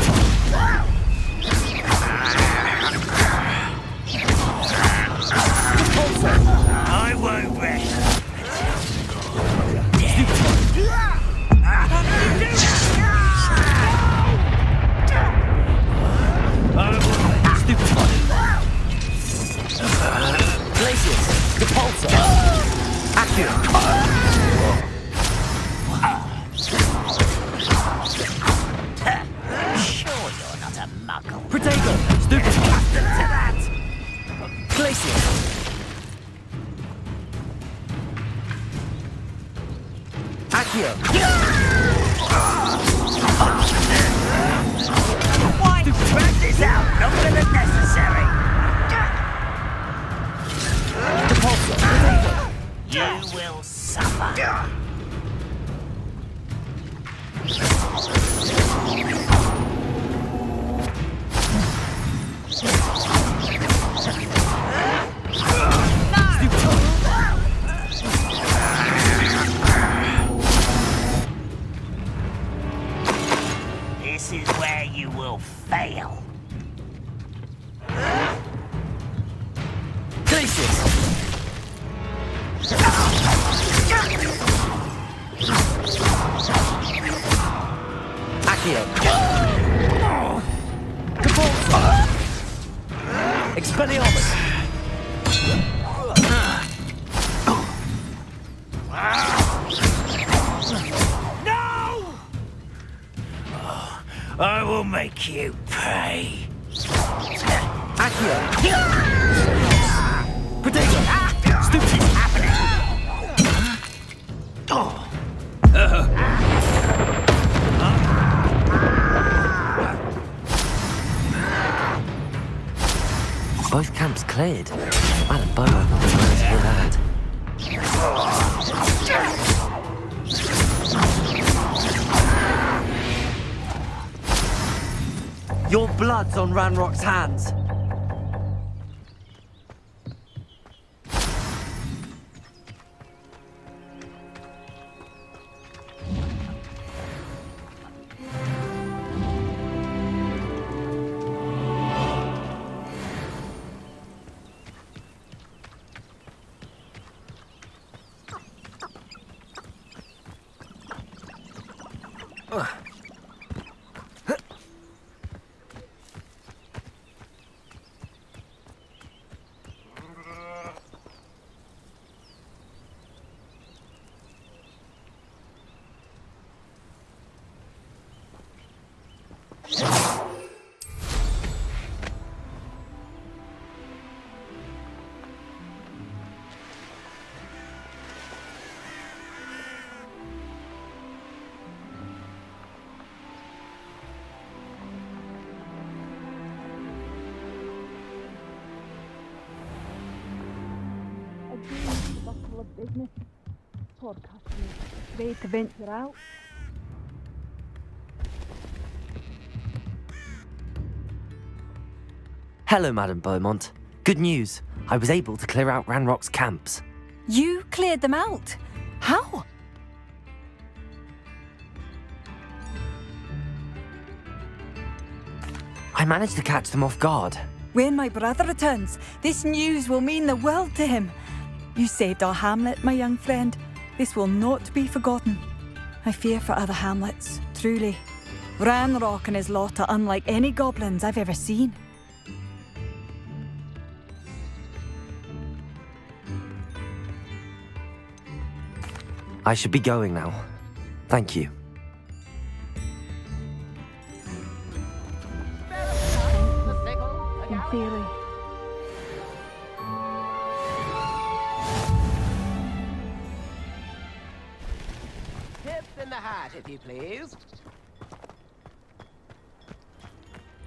I won't rest. Glacius! Repulsor! Accio! Sure you're not a muggle. Protego! Stupid! Accustomed to that. Glacius! Accio! Why spread this out longer than necessary? Repulsor! You will suffer. This is where you will fail. Glacius! Accio! Repulsor! Expelliarmus! I will make you pay. Accio! Potato! Stupid's happening! Both camps cleared. Madam Boa will be glad to hear that. Your blood's on Ranrock's hands. Business. Podcasting. Afraid to venture out. Hello, Madam Beaumont. Good news. I was able to clear out Ranrock's camps. You cleared them out? How? I managed to catch them off guard. When my brother returns, this news will mean the world to him. You saved our hamlet, my young friend. This will not be forgotten. I fear for other hamlets, truly. Ranrock and his lot are unlike any goblins I've ever seen. I should be going now. Thank you. Sincerely. In the hat, if you please.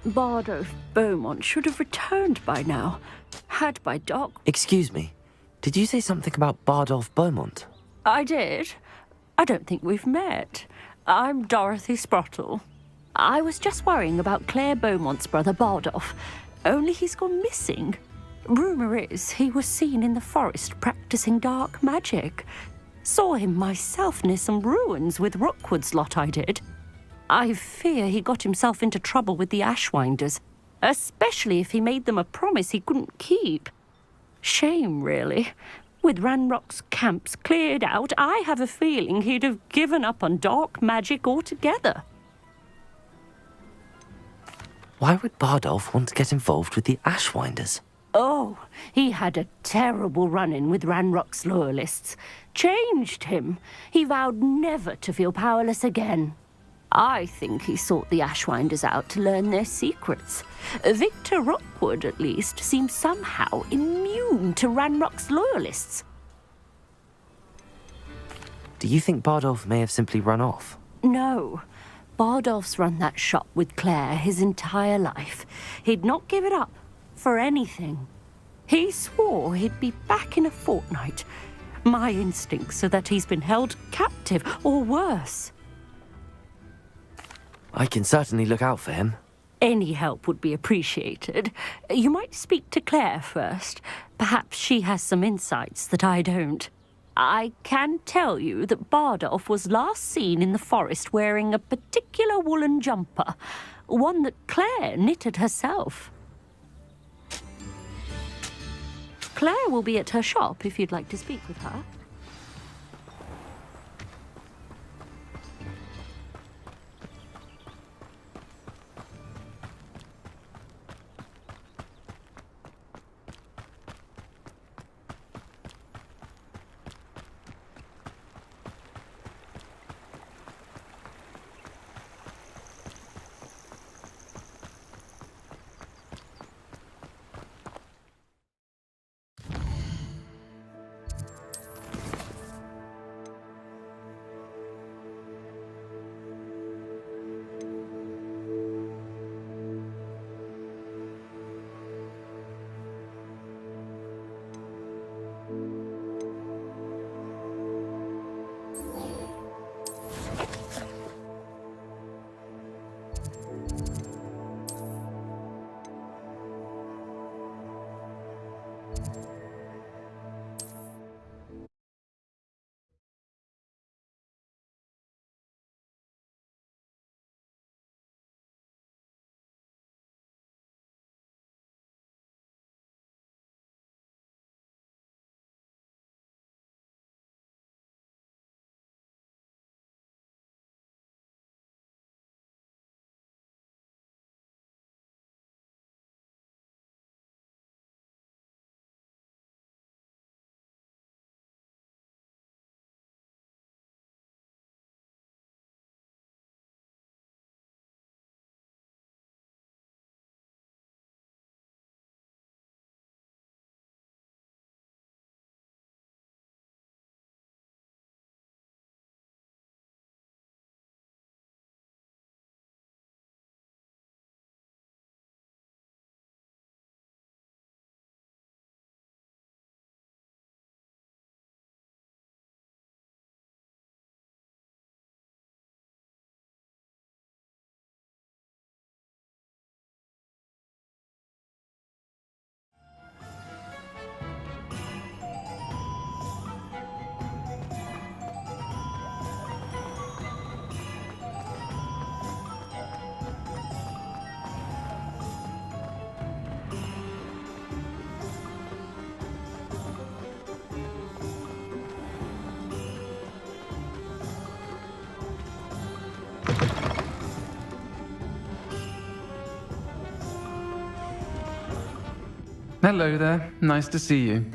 Bardolph Beaumont should have returned by now. Had by Doc. Excuse me. Did you say something about Bardolph Beaumont? I did. I don't think we've met. I'm Dorothy Sprottle. I was just worrying about Claire Beaumont's brother Bardolph. Only he's gone missing. Rumour is he was seen in the forest practicing dark magic. Saw him myself near some ruins with Rookwood's lot I did. I fear he got himself into trouble with the Ashwinders, especially if he made them a promise he couldn't keep. Shame, really. With Ranrock's camps cleared out, I have a feeling he'd have given up on dark magic altogether. Why would Bardolph want to get involved with the Ashwinders? Oh, he had a terrible run-in with Ranrock's loyalists. Changed him. He vowed never to feel powerless again. I think he sought the Ashwinders out to learn their secrets. Victor Rookwood, at least, seems somehow immune to Ranrock's loyalists. Do you think Bardolph may have simply run off? No. Bardolph's run that shop with Claire his entire life. He'd not give it up for anything. He swore he'd be back in a fortnight. My instincts are that he's been held captive, or worse. I can certainly look out for him. Any help would be appreciated. You might speak to Claire first. Perhaps she has some insights that I don't. I can tell you that Bardolph was last seen in the forest wearing a particular woolen jumper, one that Claire knitted herself. Claire will be at her shop if you'd like to speak with her. Hello there. Nice to see you.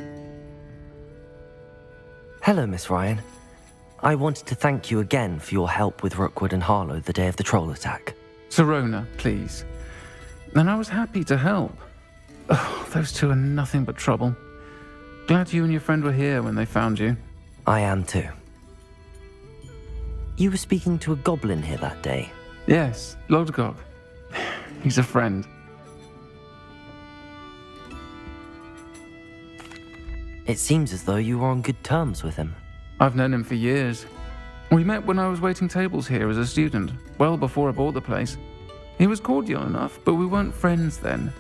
Hello, Miss Ryan. I wanted to thank you again for your help with Rookwood and Harlow the day of the troll attack. Sirona, please. And I was happy to help. Oh, those two are nothing but trouble. Glad you and your friend were here when they found you. I am too. You were speaking to a goblin here that day. Yes, Lodgok. He's a friend. It seems as though you were on good terms with him. I've known him for years. We met when I was waiting tables here as a student, well before I bought the place. He was cordial enough, but we weren't friends then.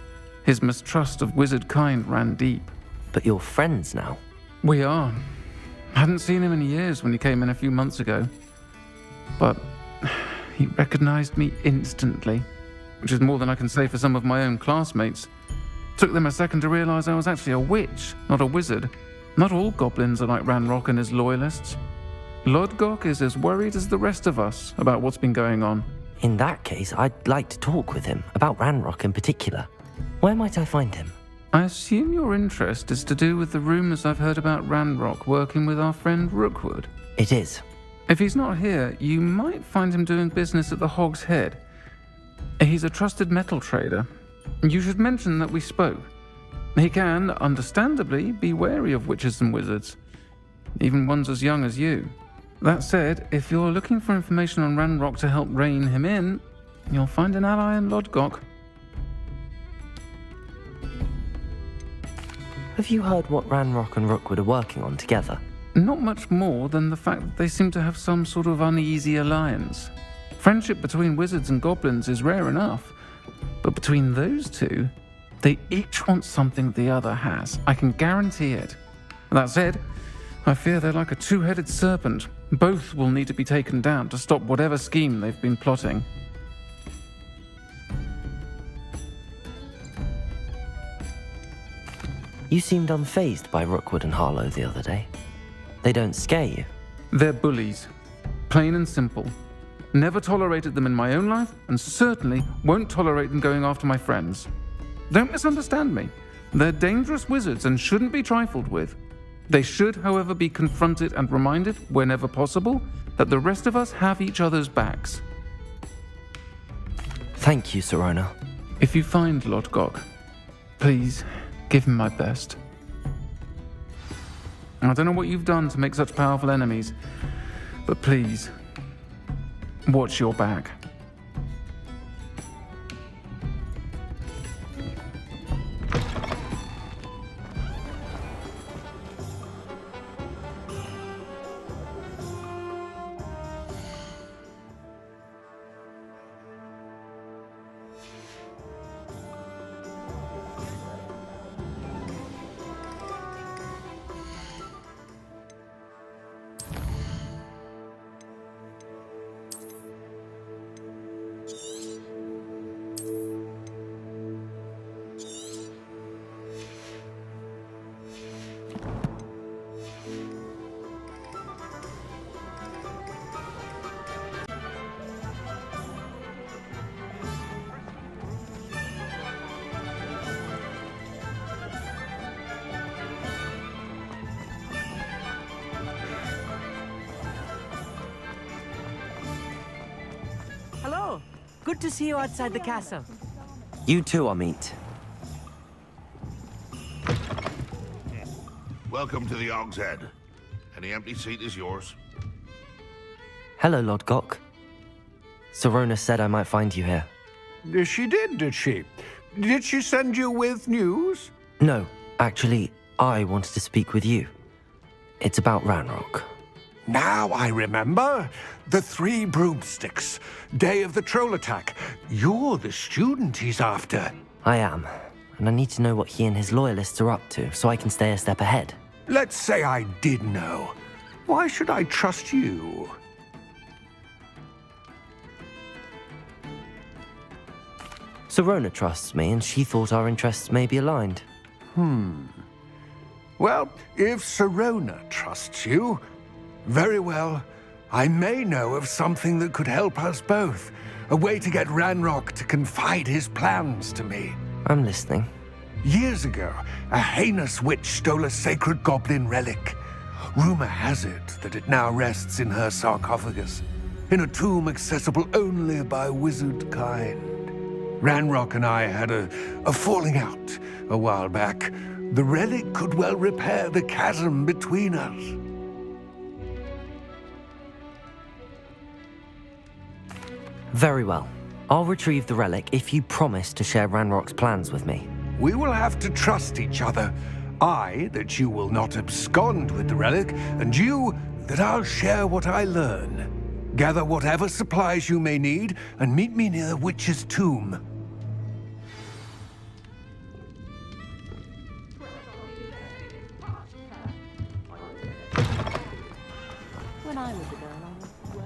His mistrust of wizard kind ran deep. But you're friends now? We are. Hadn't seen him in years when he came in a few months ago. But he recognized me instantly, which is more than I can say for some of my own classmates. Took them a second to realize I was actually a witch, not a wizard. Not all goblins are like Ranrock and his loyalists. Lodgok is as worried as the rest of us about what's been going on. In that case, I'd like to talk with him, about Ranrock in particular. Where might I find him? I assume your interest is to do with the rumors I've heard about Ranrock working with our friend Rookwood. It is. If he's not here, you might find him doing business at the Hog's Head. He's a trusted metal trader. You should mention that we spoke. He can, understandably, be wary of witches and wizards, even ones as young as you. That said, if you're looking for information on Ranrock to help rein him in, you'll find an ally in Lodgok. Have you heard what Ranrock and Rookwood are working on together? Not much more than the fact that they seem to have some sort of uneasy alliance. Friendship between wizards and goblins is rare enough, but between those two, they each want something the other has. I can guarantee it. That said, I fear they're like a two-headed serpent. Both will need to be taken down to stop whatever scheme they've been plotting. You seemed unfazed by Rookwood and Harlow the other day. They don't scare you. They're bullies. Plain and simple. Never tolerated them in my own life, and certainly won't tolerate them going after my friends. Don't misunderstand me. They're dangerous wizards and shouldn't be trifled with. They should, however, be confronted and reminded, whenever possible, that the rest of us have each other's backs. Thank you, Sirona. If you find Lodgok, please give him my best. I don't know what you've done to make such powerful enemies, but please, watch your back. Hello. Good to see you outside the castle. You too, Amit. Welcome to the Hog's Head. Any empty seat is yours. Hello, Lodgok. Sirona said I might find you here. She did she? Did she send you with news? No, actually, I wanted to speak with you. It's about Ranrock. Now I remember. The 3 broomsticks. Day of the troll attack. You're the student he's after. I am, and I need to know what he and his loyalists are up to so I can stay a step ahead. Let's say I did know. Why should I trust you? Sirona trusts me, and she thought our interests may be aligned. Well, if Sirona trusts you, very well. I may know of something that could help us both. A way to get Ranrock to confide his plans to me. I'm listening. Years ago, a heinous witch stole a sacred goblin relic. Rumor has it that it now rests in her sarcophagus, in a tomb accessible only by wizard kind. Ranrock and I had a falling out a while back. The relic could well repair the chasm between us. Very well. I'll retrieve the relic if you promise to share Ranrock's plans with me. We will have to trust each other. I, that you will not abscond with the relic, and you, that I'll share what I learn. Gather whatever supplies you may need, and meet me near the witch's tomb. When I was a girl, I went to work.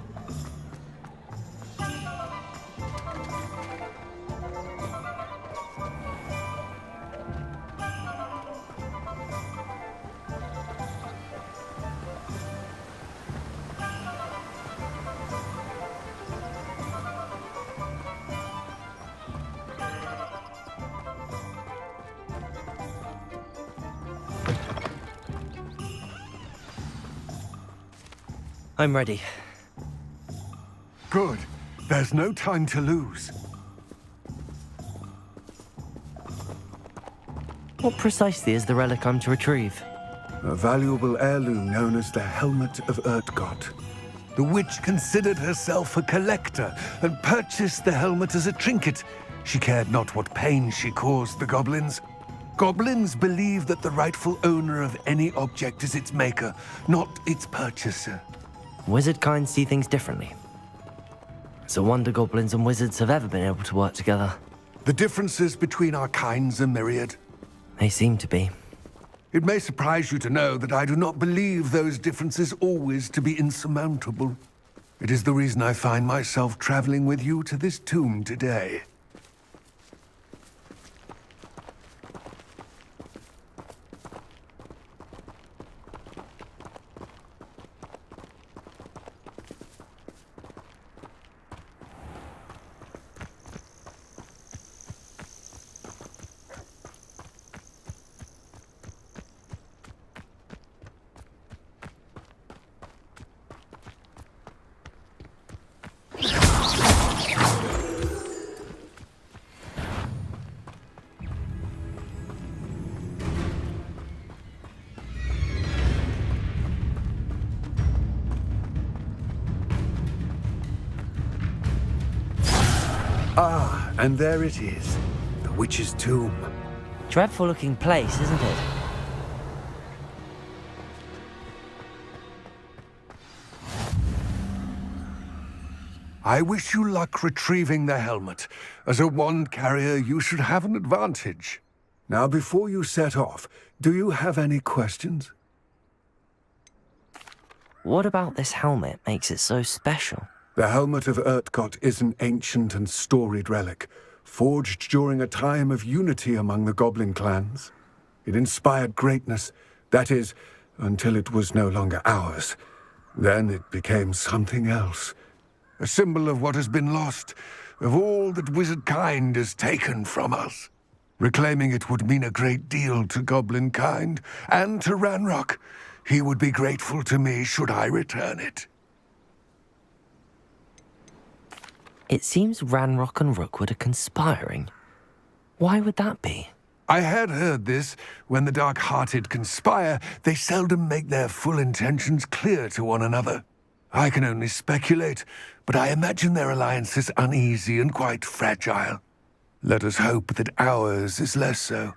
I'm ready. Good. There's no time to lose. What precisely is the relic I'm to retrieve? A valuable heirloom known as the Helmet of Urtgott. The witch considered herself a collector and purchased the helmet as a trinket. She cared not what pain she caused the goblins. Goblins believe that the rightful owner of any object is its maker, not its purchaser. Wizard kind see things differently. It's a wonder goblins and wizards have ever been able to work together. The differences between our kinds are myriad. They seem to be. It may surprise you to know that I do not believe those differences always to be insurmountable. It is the reason I find myself traveling with you to this tomb today. Ah, and there it is. The witch's tomb. Dreadful looking place, isn't it? I wish you luck retrieving the helmet. As a wand carrier, you should have an advantage. Now, before you set off, do you have any questions? What about this helmet makes it so special? The Helmet of Urtgott is an ancient and storied relic, forged during a time of unity among the goblin clans. It inspired greatness, that is, until it was no longer ours. Then it became something else. A symbol of what has been lost, of all that wizard kind has taken from us. Reclaiming it would mean a great deal to goblin kind, and to Ranrock. He would be grateful to me should I return it. It seems Ranrock and Rookwood are conspiring. Why would that be? I had heard this. When the dark-hearted conspire, they seldom make their full intentions clear to one another. I can only speculate, but I imagine their alliance is uneasy and quite fragile. Let us hope that ours is less so.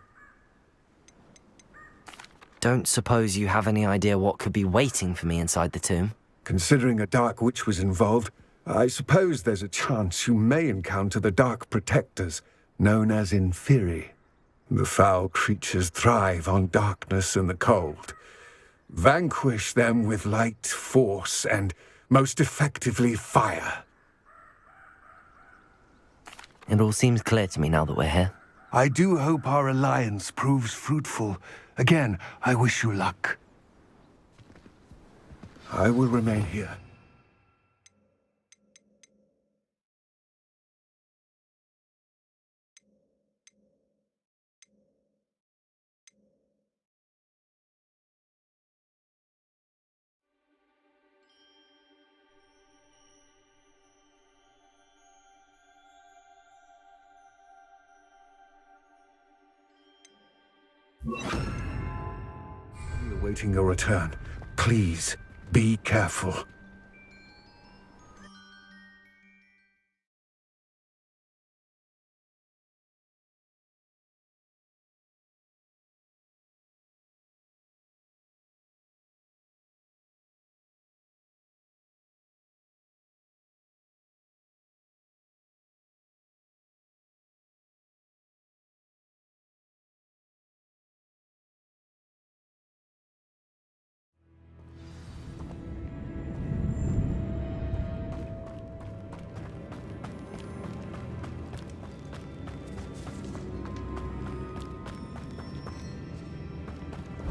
Don't suppose you have any idea what could be waiting for me inside the tomb? Considering a dark witch was involved, I suppose there's a chance you may encounter the Dark Protectors, known as Inferi. The foul creatures thrive on darkness and the cold. Vanquish them with light, force, and, most effectively, fire. It all seems clear to me now that we're here. I do hope our alliance proves fruitful. Again, I wish you luck. I will remain here. We're awaiting your return. Please, be careful.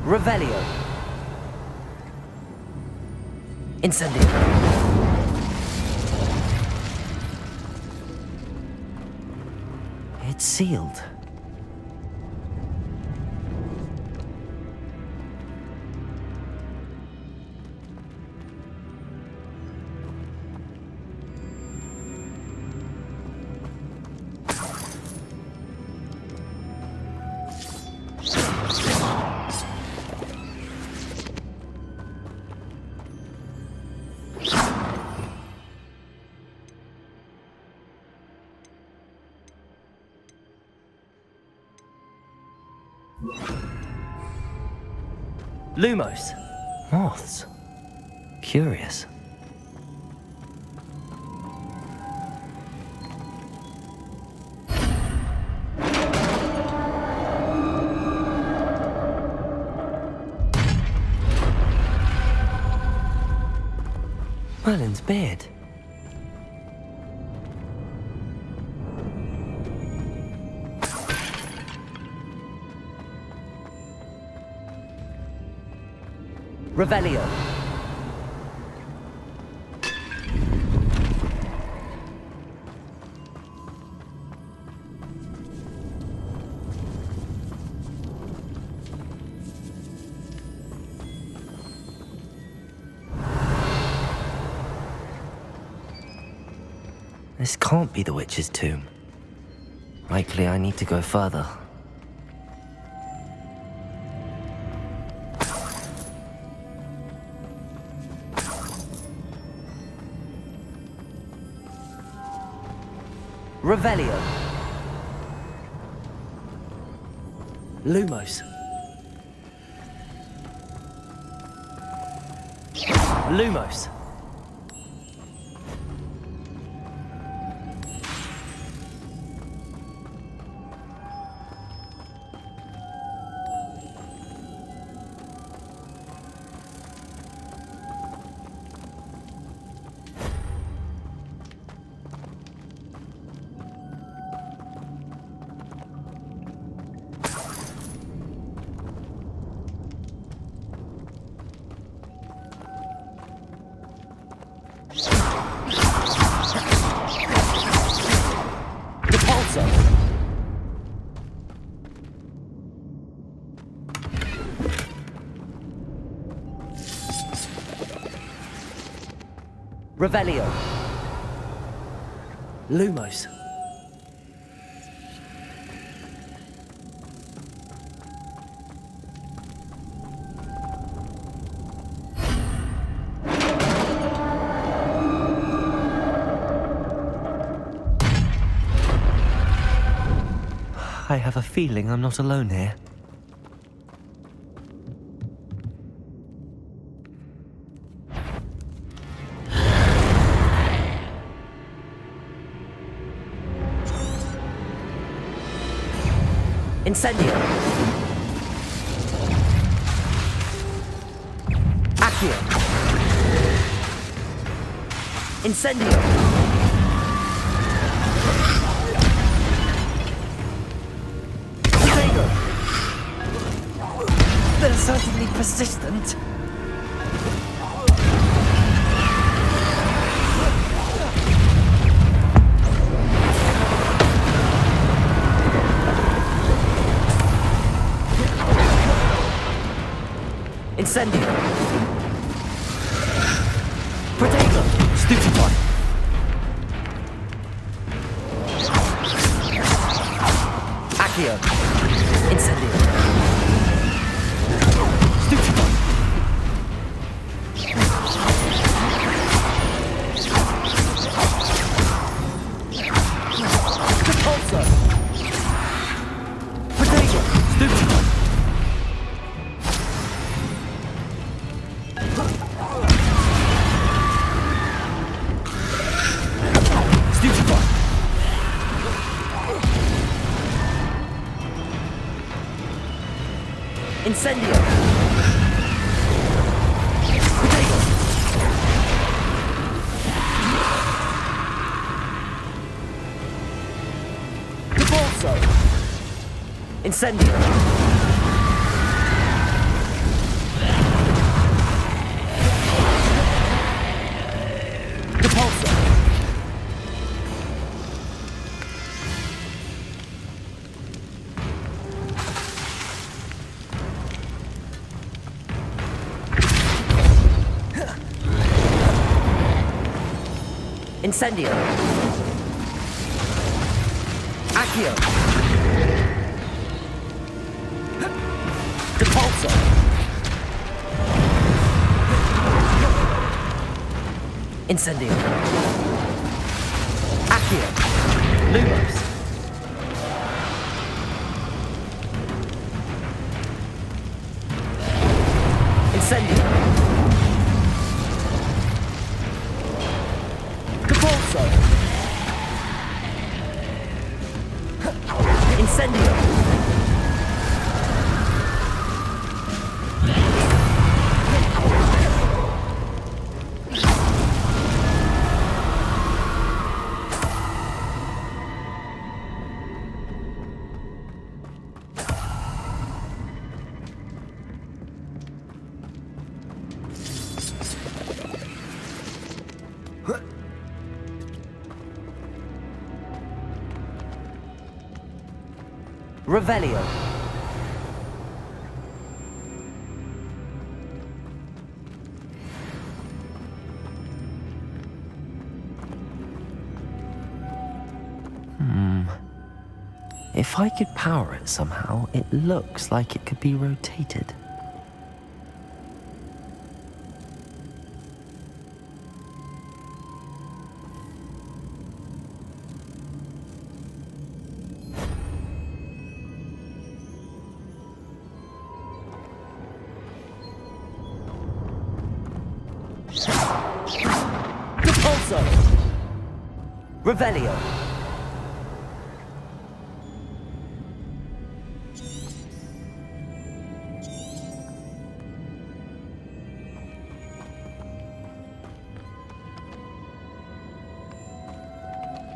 Revelio. Incendio. It's sealed. Lumos. Moths. Curious. Merlin's beard. Revelio. This can't be the witch's tomb. Likely I need to go further. Revelio. Lumos. Lumos. Revelio. Lumos. I have a feeling I'm not alone here. Incendio. Accio. Incendio. Potato. They're certainly persistent. Incendio. Potato. Stupefy. Accio. Incendio. Incendio! Potato! Depulso! Incendio! Depulso! Incendio! Accio! Depulso! Incendio! Accio! Lumos! Incendio! Depulso! Incendio! Revelio. If I could power it somehow, it looks like it could be rotated. Depulso! Revelio!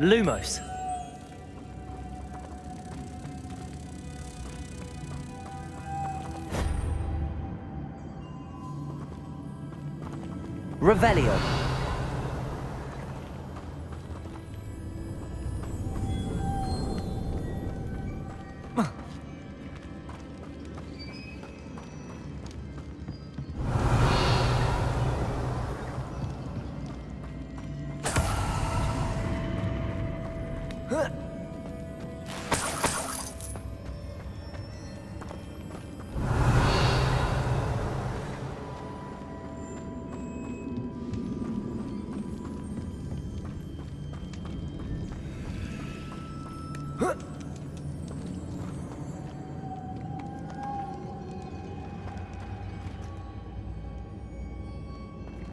Lumos! Revelio!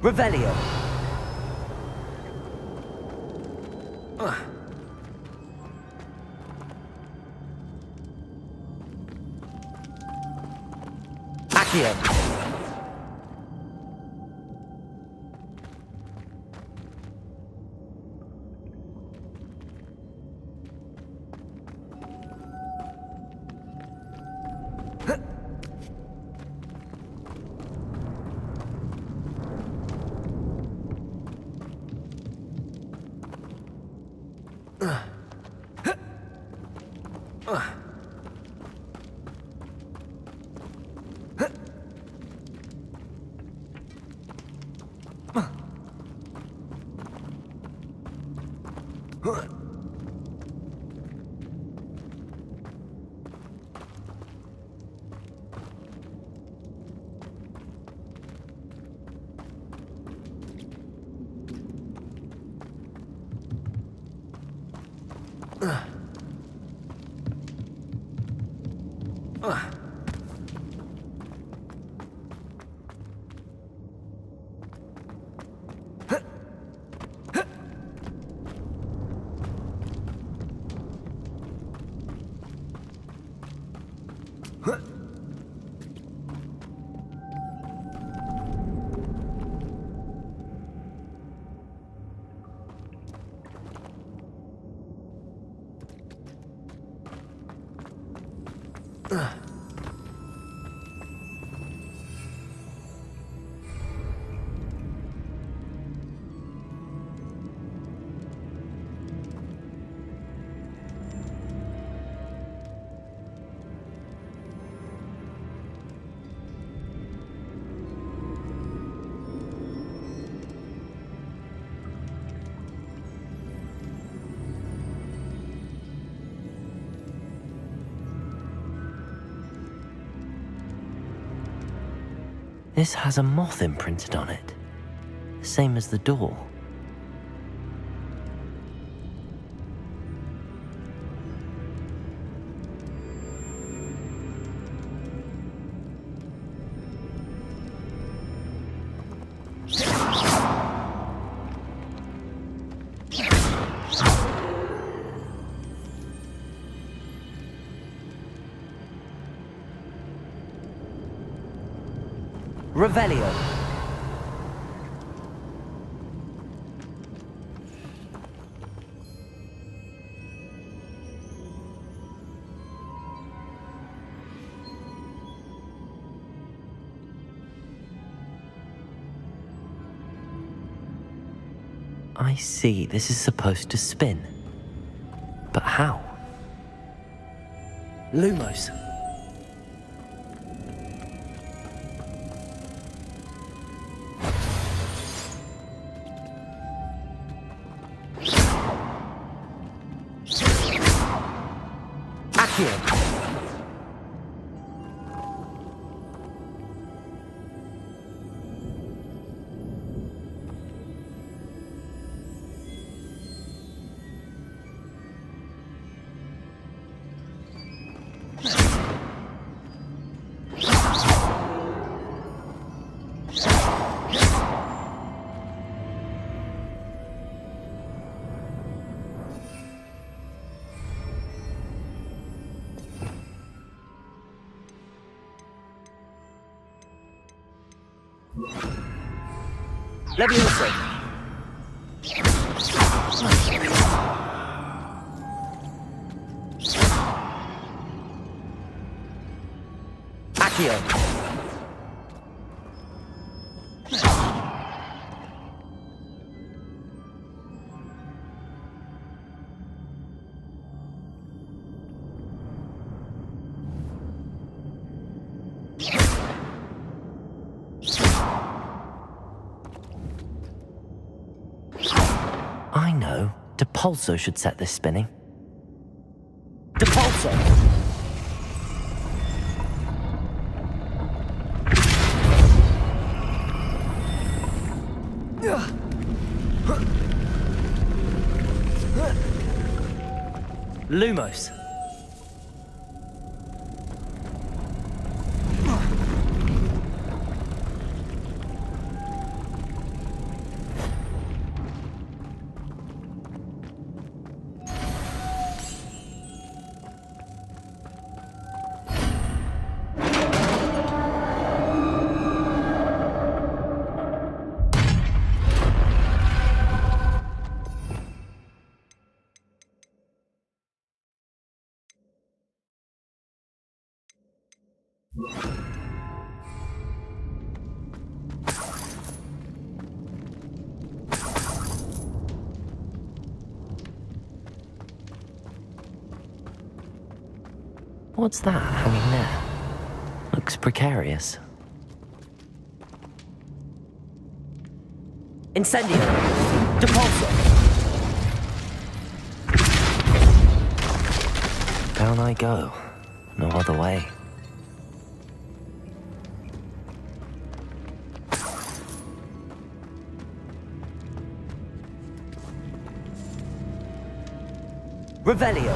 Revelio! Accio! This has a moth imprinted on it. Same as the door. Revelio. I see, this is supposed to spin. But how? Lumos. Leviosa. Accio. I know. Depulso should set this spinning. Depulso! Lumos. What's that hanging there? Looks precarious. Incendio! Depulso! Down I go. No other way. Revelio!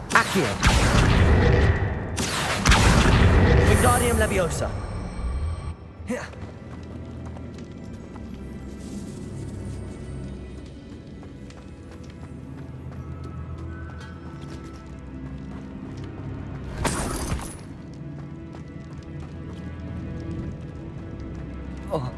Accio! Wingardium Leviosa! Oh.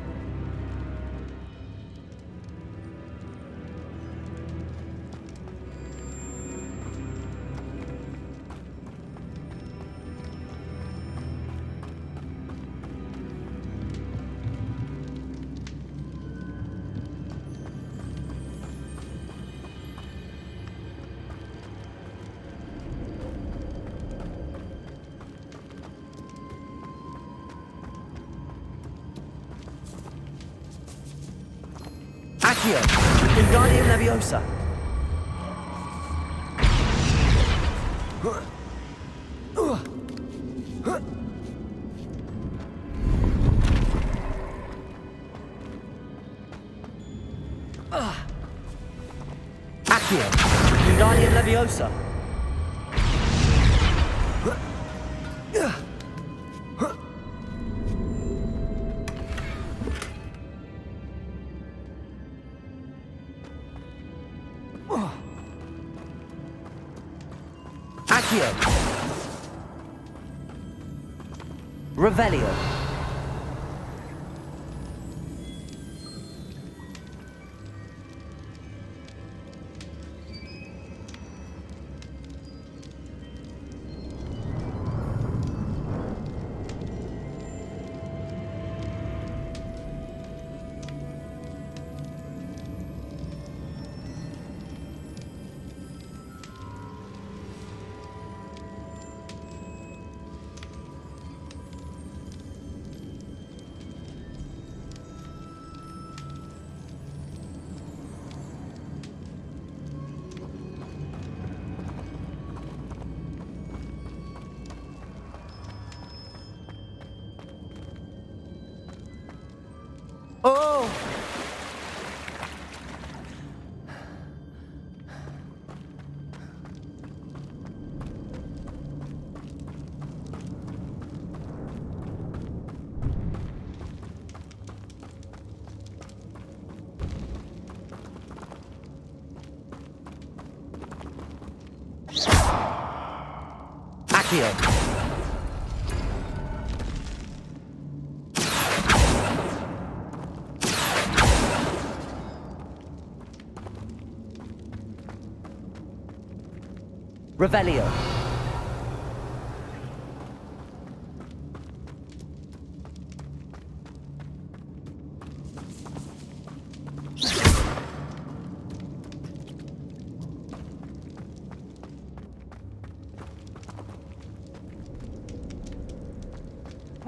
Accio! Wingardium Leviosa! Leviosa. Accio. Revelio. Oh! Accio. Revelio.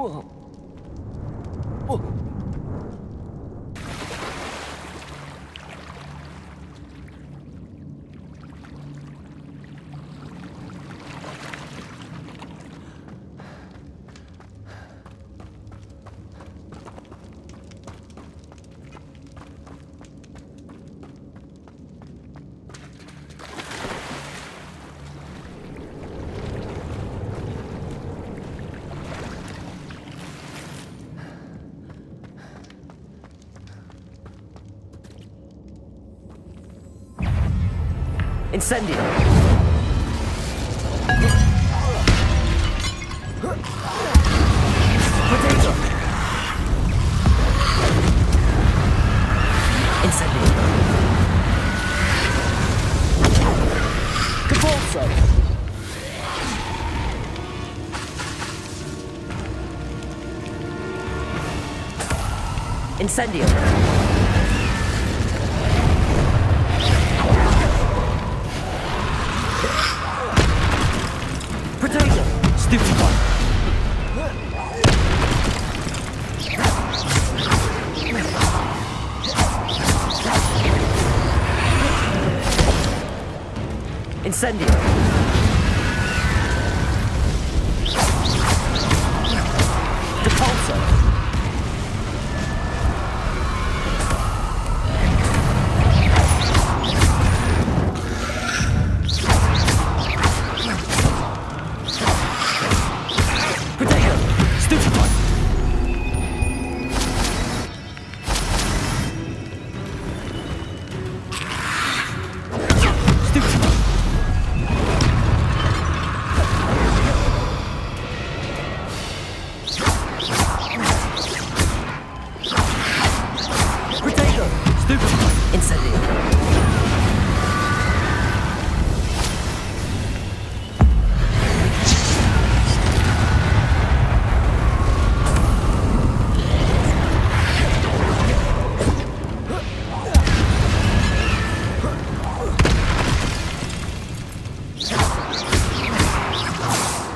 Whoa. Whoa. Incendio. Potato. Incendio. Caporso. Incendio. Potato! Stupid one! Incendio! Depulso!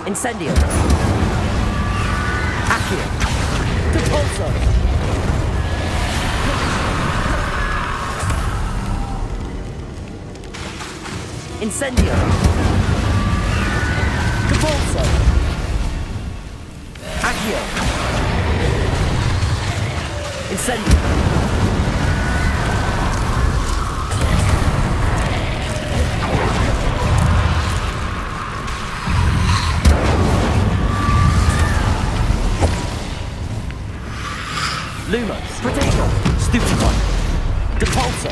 Incendio. Accio. Depulso. Incendio. Depulso. Accio. Incendio. Lumos. Protego. Stupefy. Depulso.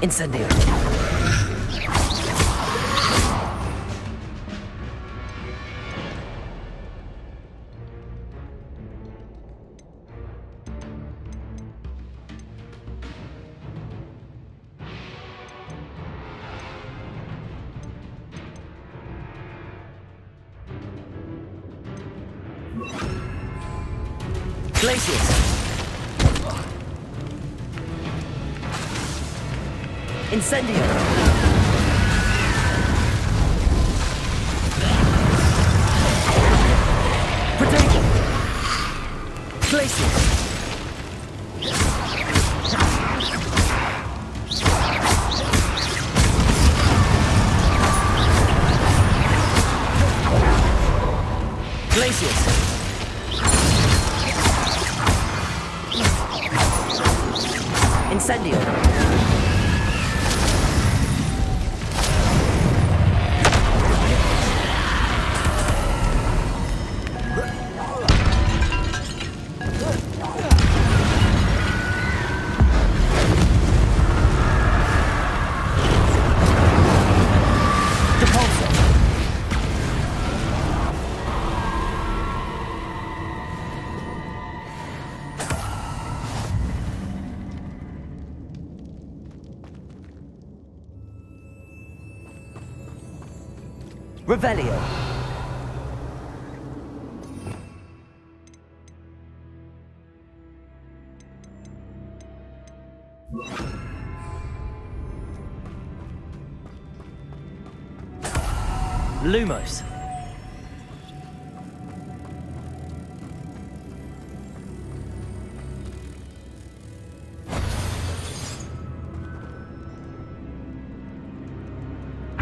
Incendio. Glacius. Incendio. Protego. Glacius. Glacius. Incendio. Revelio. Lumos.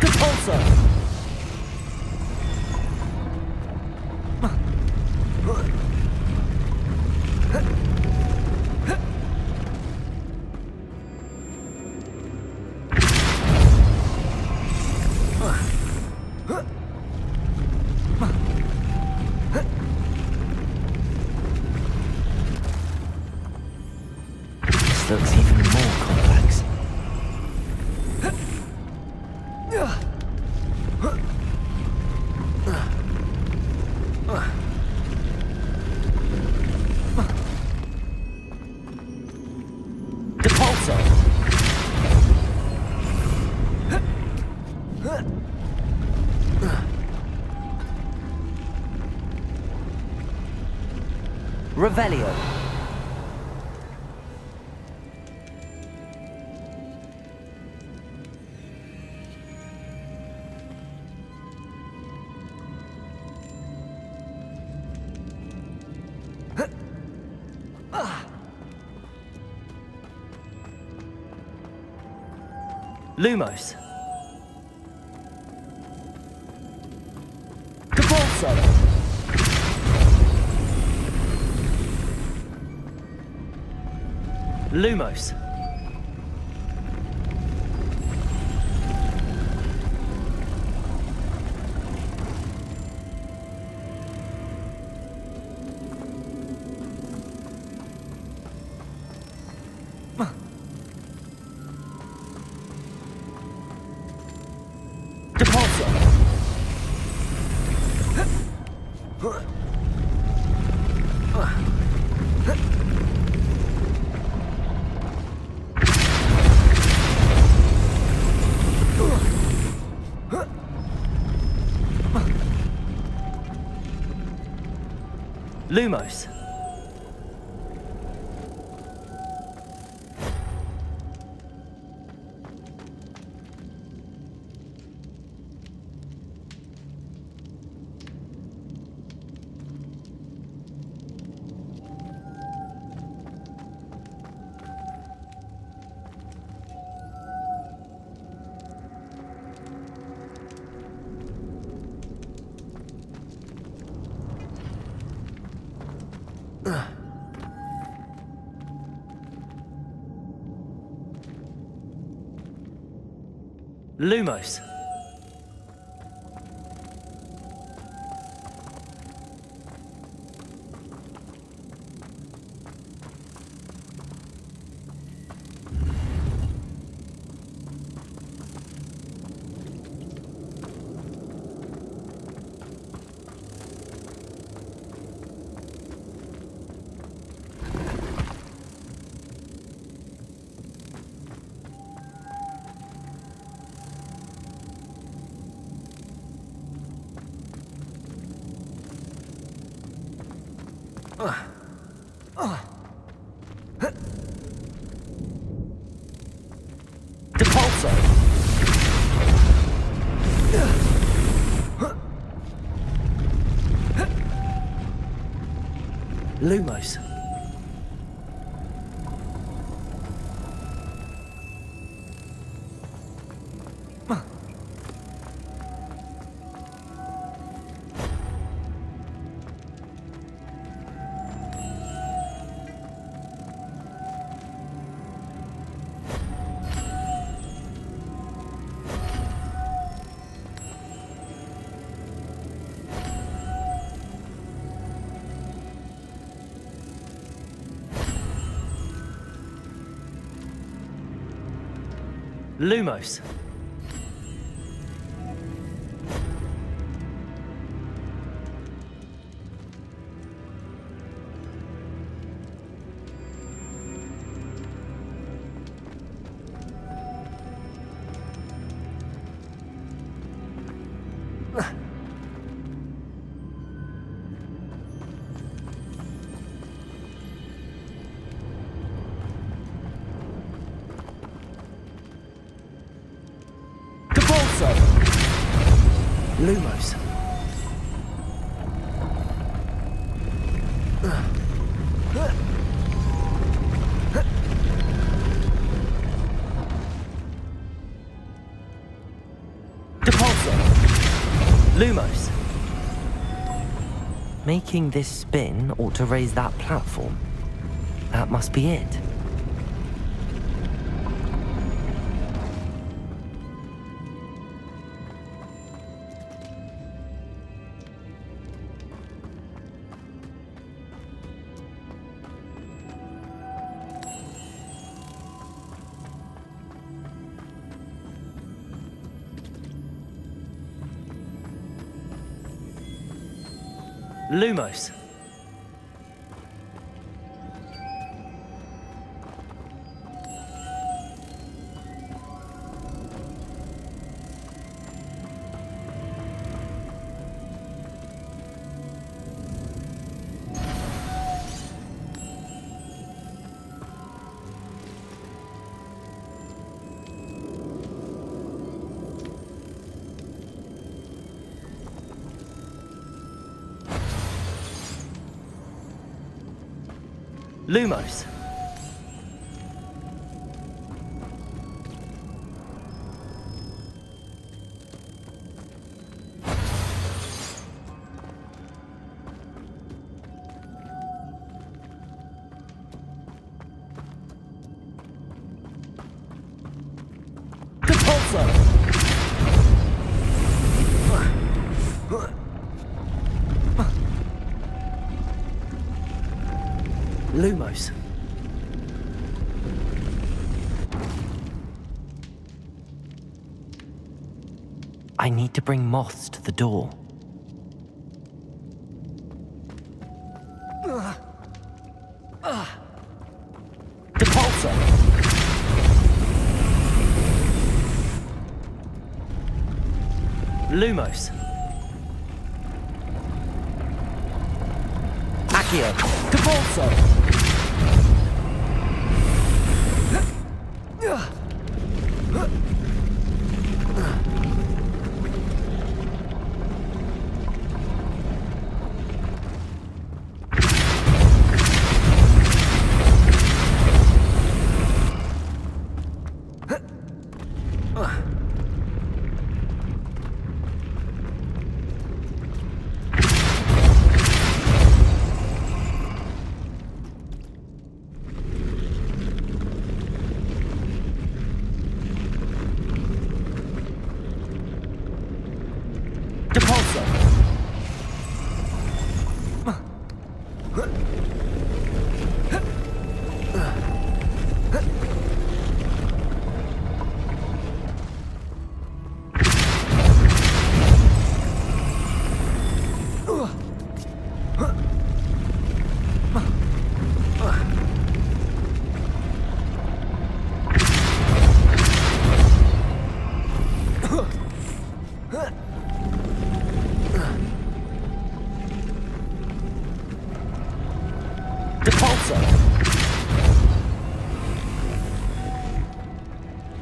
Depulso. This looks even more complex. Depulso. Revelio. Lumos. Depulso. Lumos. Depulso. Lumos. Lumos. Depulso! Lumos. Lumos. Lumos. Depulso. Lumos. Making this spin ought to raise that platform. That must be it. Lumos. Lumos. Depulso. Lumos. I need to bring moths to the door. Depulso. Lumos. Accio. Depulso.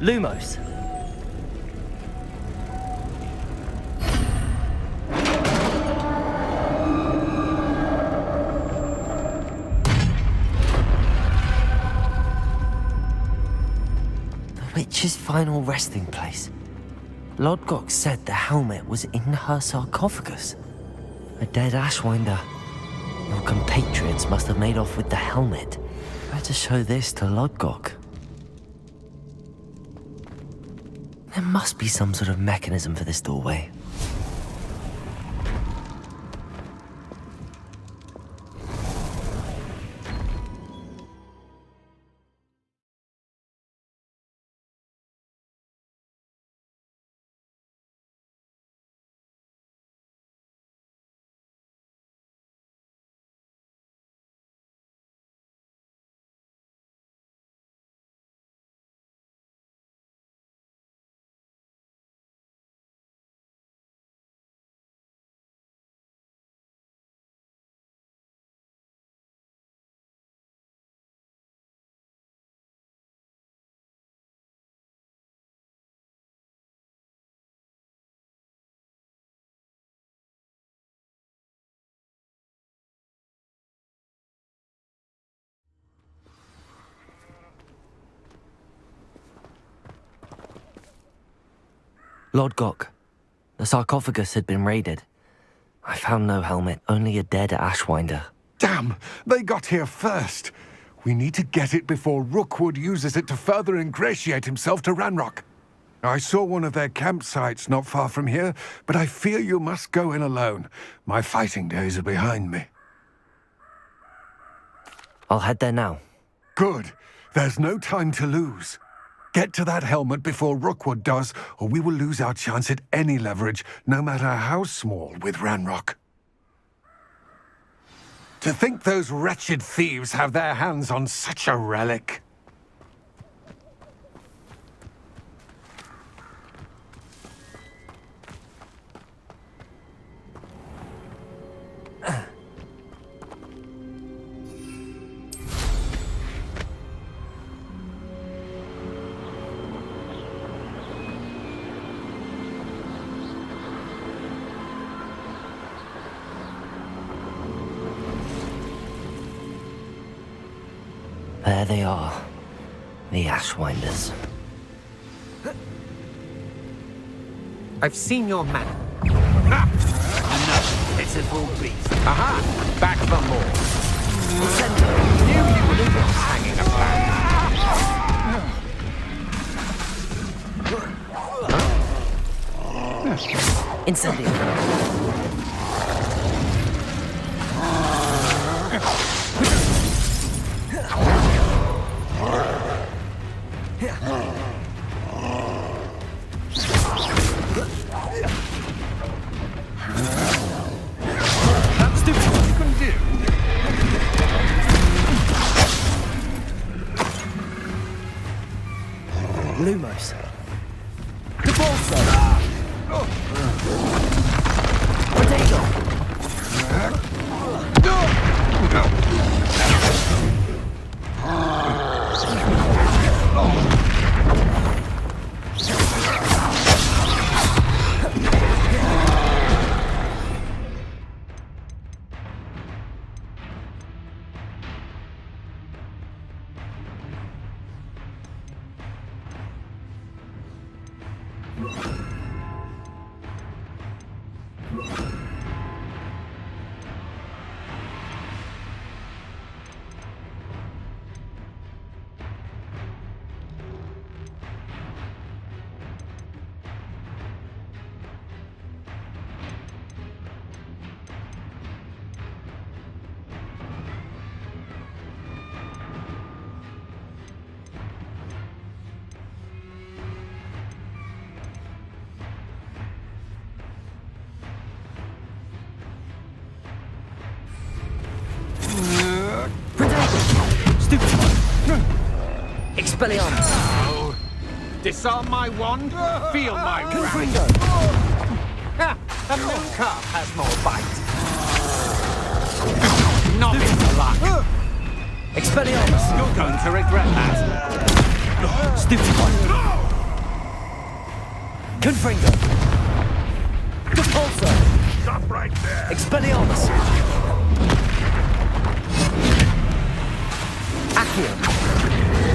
Lumos. The witch's final resting place. Lodgok said the helmet was in her sarcophagus. A dead Ashwinder. Your compatriots must have made off with the helmet. Better show this to Lodgok. There must be some sort of mechanism for this doorway. Lodgok, the sarcophagus had been raided. I found no helmet, only a dead Ashwinder. Damn! They got here first. We need to get it before Rookwood uses it to further ingratiate himself to Ranrock. I saw one of their campsites not far from here, but I fear you must go in alone. My fighting days are behind me. I'll head there now. Good. There's no time to lose. Get to that helmet before Rookwood does, or we will lose our chance at any leverage, no matter how small, with Ranrock. To think those wretched thieves have their hands on such a relic. There they are, the Ashwinders. I've seen your man. Enough, pitiful beast. Aha! Back for more. Knew you would have been hanging about. Incendio. That's stupid what you can do. Lumos. Potato. Expelliarmus. Oh. Disarm my wand, feel my wrath. Ha! A moon calf has more bite. Not in the luck. Expelliarmus. You're going to regret that. Stupid one. Confringo. Depulso. Stop right there. Expelliarmus. Accio.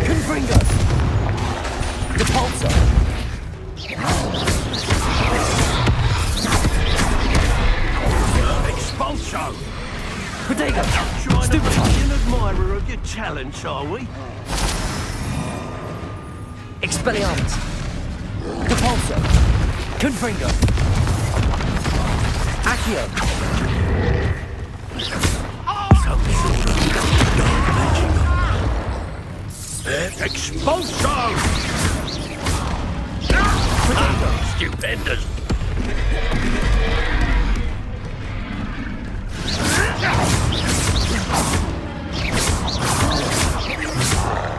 Confringo. Depulso. Expulso. Protego. Trying to be an admirer of your talents, are we? Expelliarmus. Depulso. Confringo. Accio. Some sort of dark magic. Expulso! Stupendous.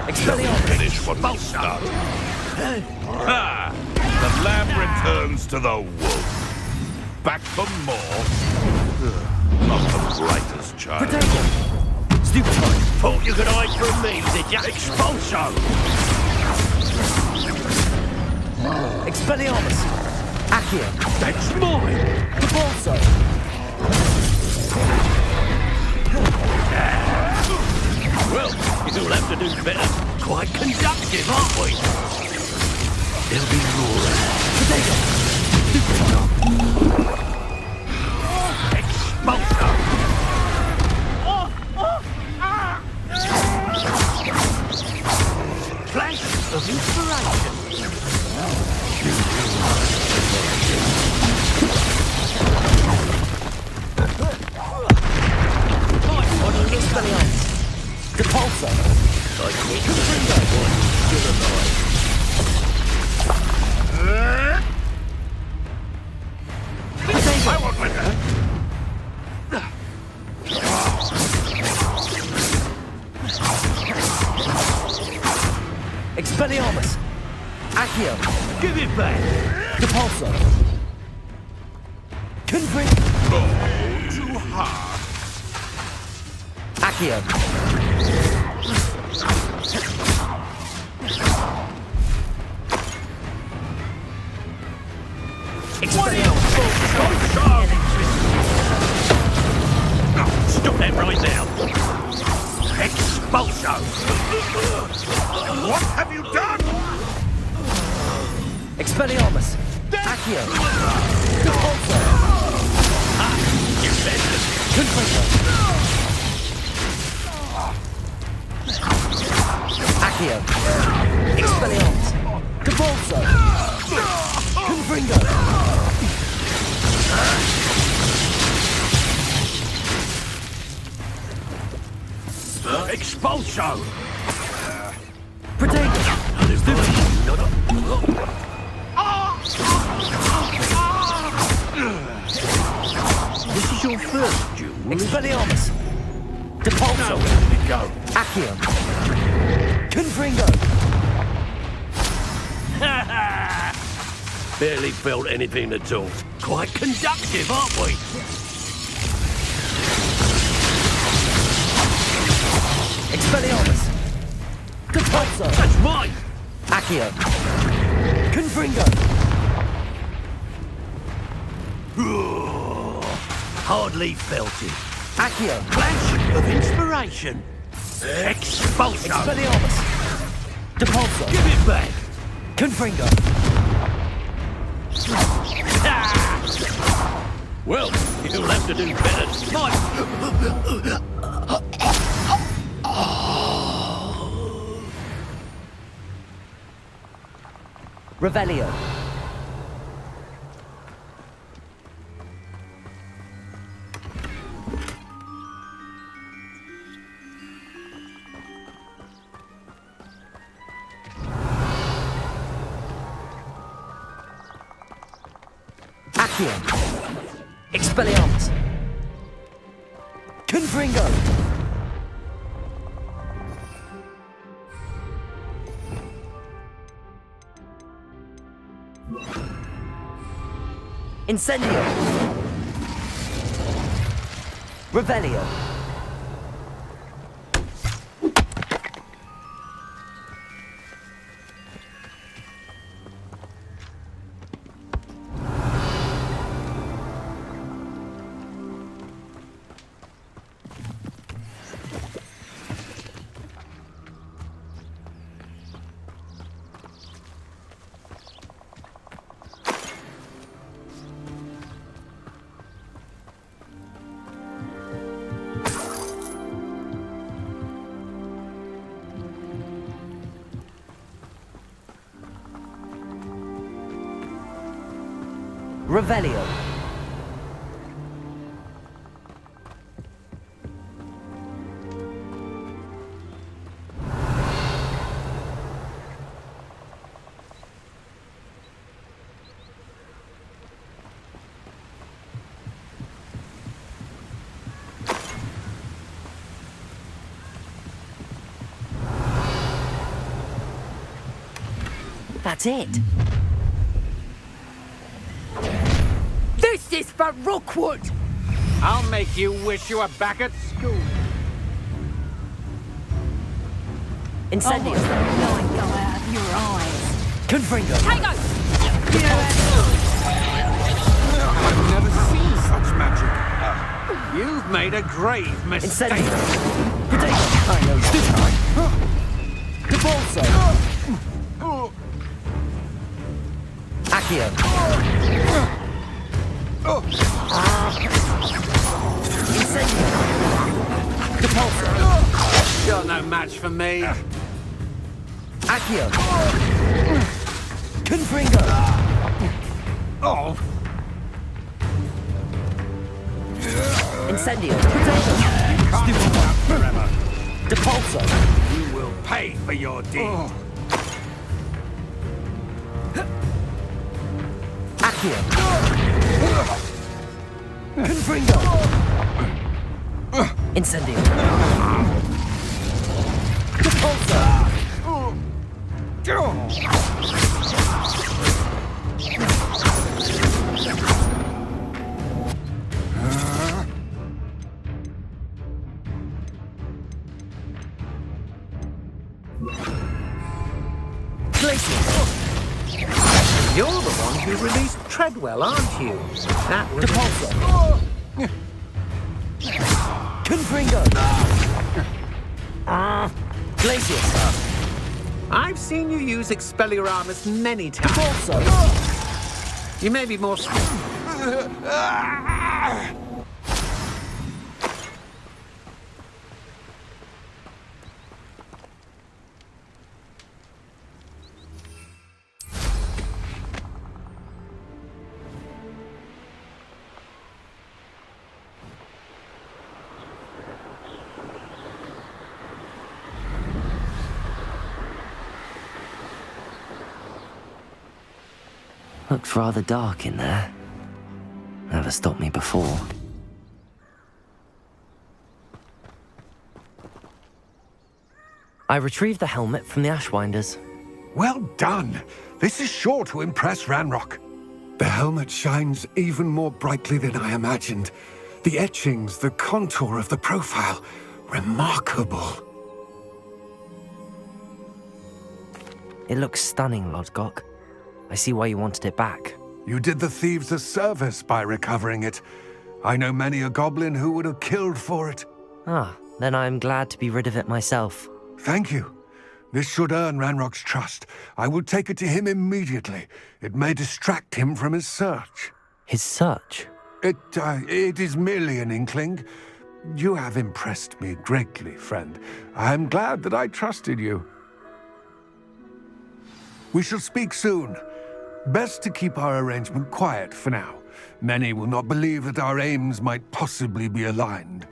Expelliarmus. Finish what you start. Ha! The lamb returns to the wolf. Back for more. Not the brightest child. Protego. Stupefy. Thought you could hide from me, did ya? Expulso! Expelliarmus. Accio. That's mine! Depulso. Well, you'll have to do better. Quite conductive, aren't we? There'll be more. Protego. Expulso! Flash of inspiration. Expelliarmus. Depulso. Confringo. Still alive. I won't let her. Expelliarmus. Accio. Give it back. Depulso. Confringo. Oh, too hard. Accio. Expelliarmus. Stop that right now. Expulso! What have you done? Expelliarmus. Accio. Depulso. You better. Confringo. Accio. Expelliarmus. Depulso. Confringo. Expulso! Protego. This is your first duel. Expelliarmus. Depulso. Where did it go? Accio. Confringo. Barely felt anything at all. Quite conductive, aren't we? Expelliarmus. Depulso. That's mine! Accio. Confringo. Hardly felt it. Accio. Flash of inspiration. Expulso! Expelliarmus. Depulso. Give it back! Confringo. Well, you'll have to do better. Revelio. Accio. Expelliarmus. Confringo. Incendio. Revelio. Revelio. That's it. This is for Rookwood! I'll make you wish you were back at school. Incendio. Light go out of your eyes. Confringo. Tango! I've never seen such magic. You've made a grave mistake. Incendio. Potato. I know. Cabalso. Accio. Incendio. Depulso. You're no match for me. Accio. Confringo. Oh. Incendio. Potato. Can't hold out forever. Depulso. You will pay for your deed. Accio. Confringo. Incendio. Depulso. You're the one who released Treadwell, aren't you? That was Depulso. Confringo. Glacius. I've seen you use Expelliarmus many times. Depulso. You may be more... Looks rather dark in there. Never stopped me before. I retrieved the helmet from the Ashwinders. Well done. This is sure to impress Ranrock. The helmet shines even more brightly than I imagined. The etchings, the contour of the profile. Remarkable. It looks stunning, Lodgok. I see why you wanted it back. You did the thieves a service by recovering it. I know many a goblin who would have killed for it. Ah, then I'm glad to be rid of it myself. Thank you. This should earn Ranrock's trust. I will take it to him immediately. It may distract him from his search. His search? It is merely an inkling. You have impressed me greatly, friend. I am glad that I trusted you. We shall speak soon. Best to keep our arrangement quiet for now. Many will not believe that our aims might possibly be aligned.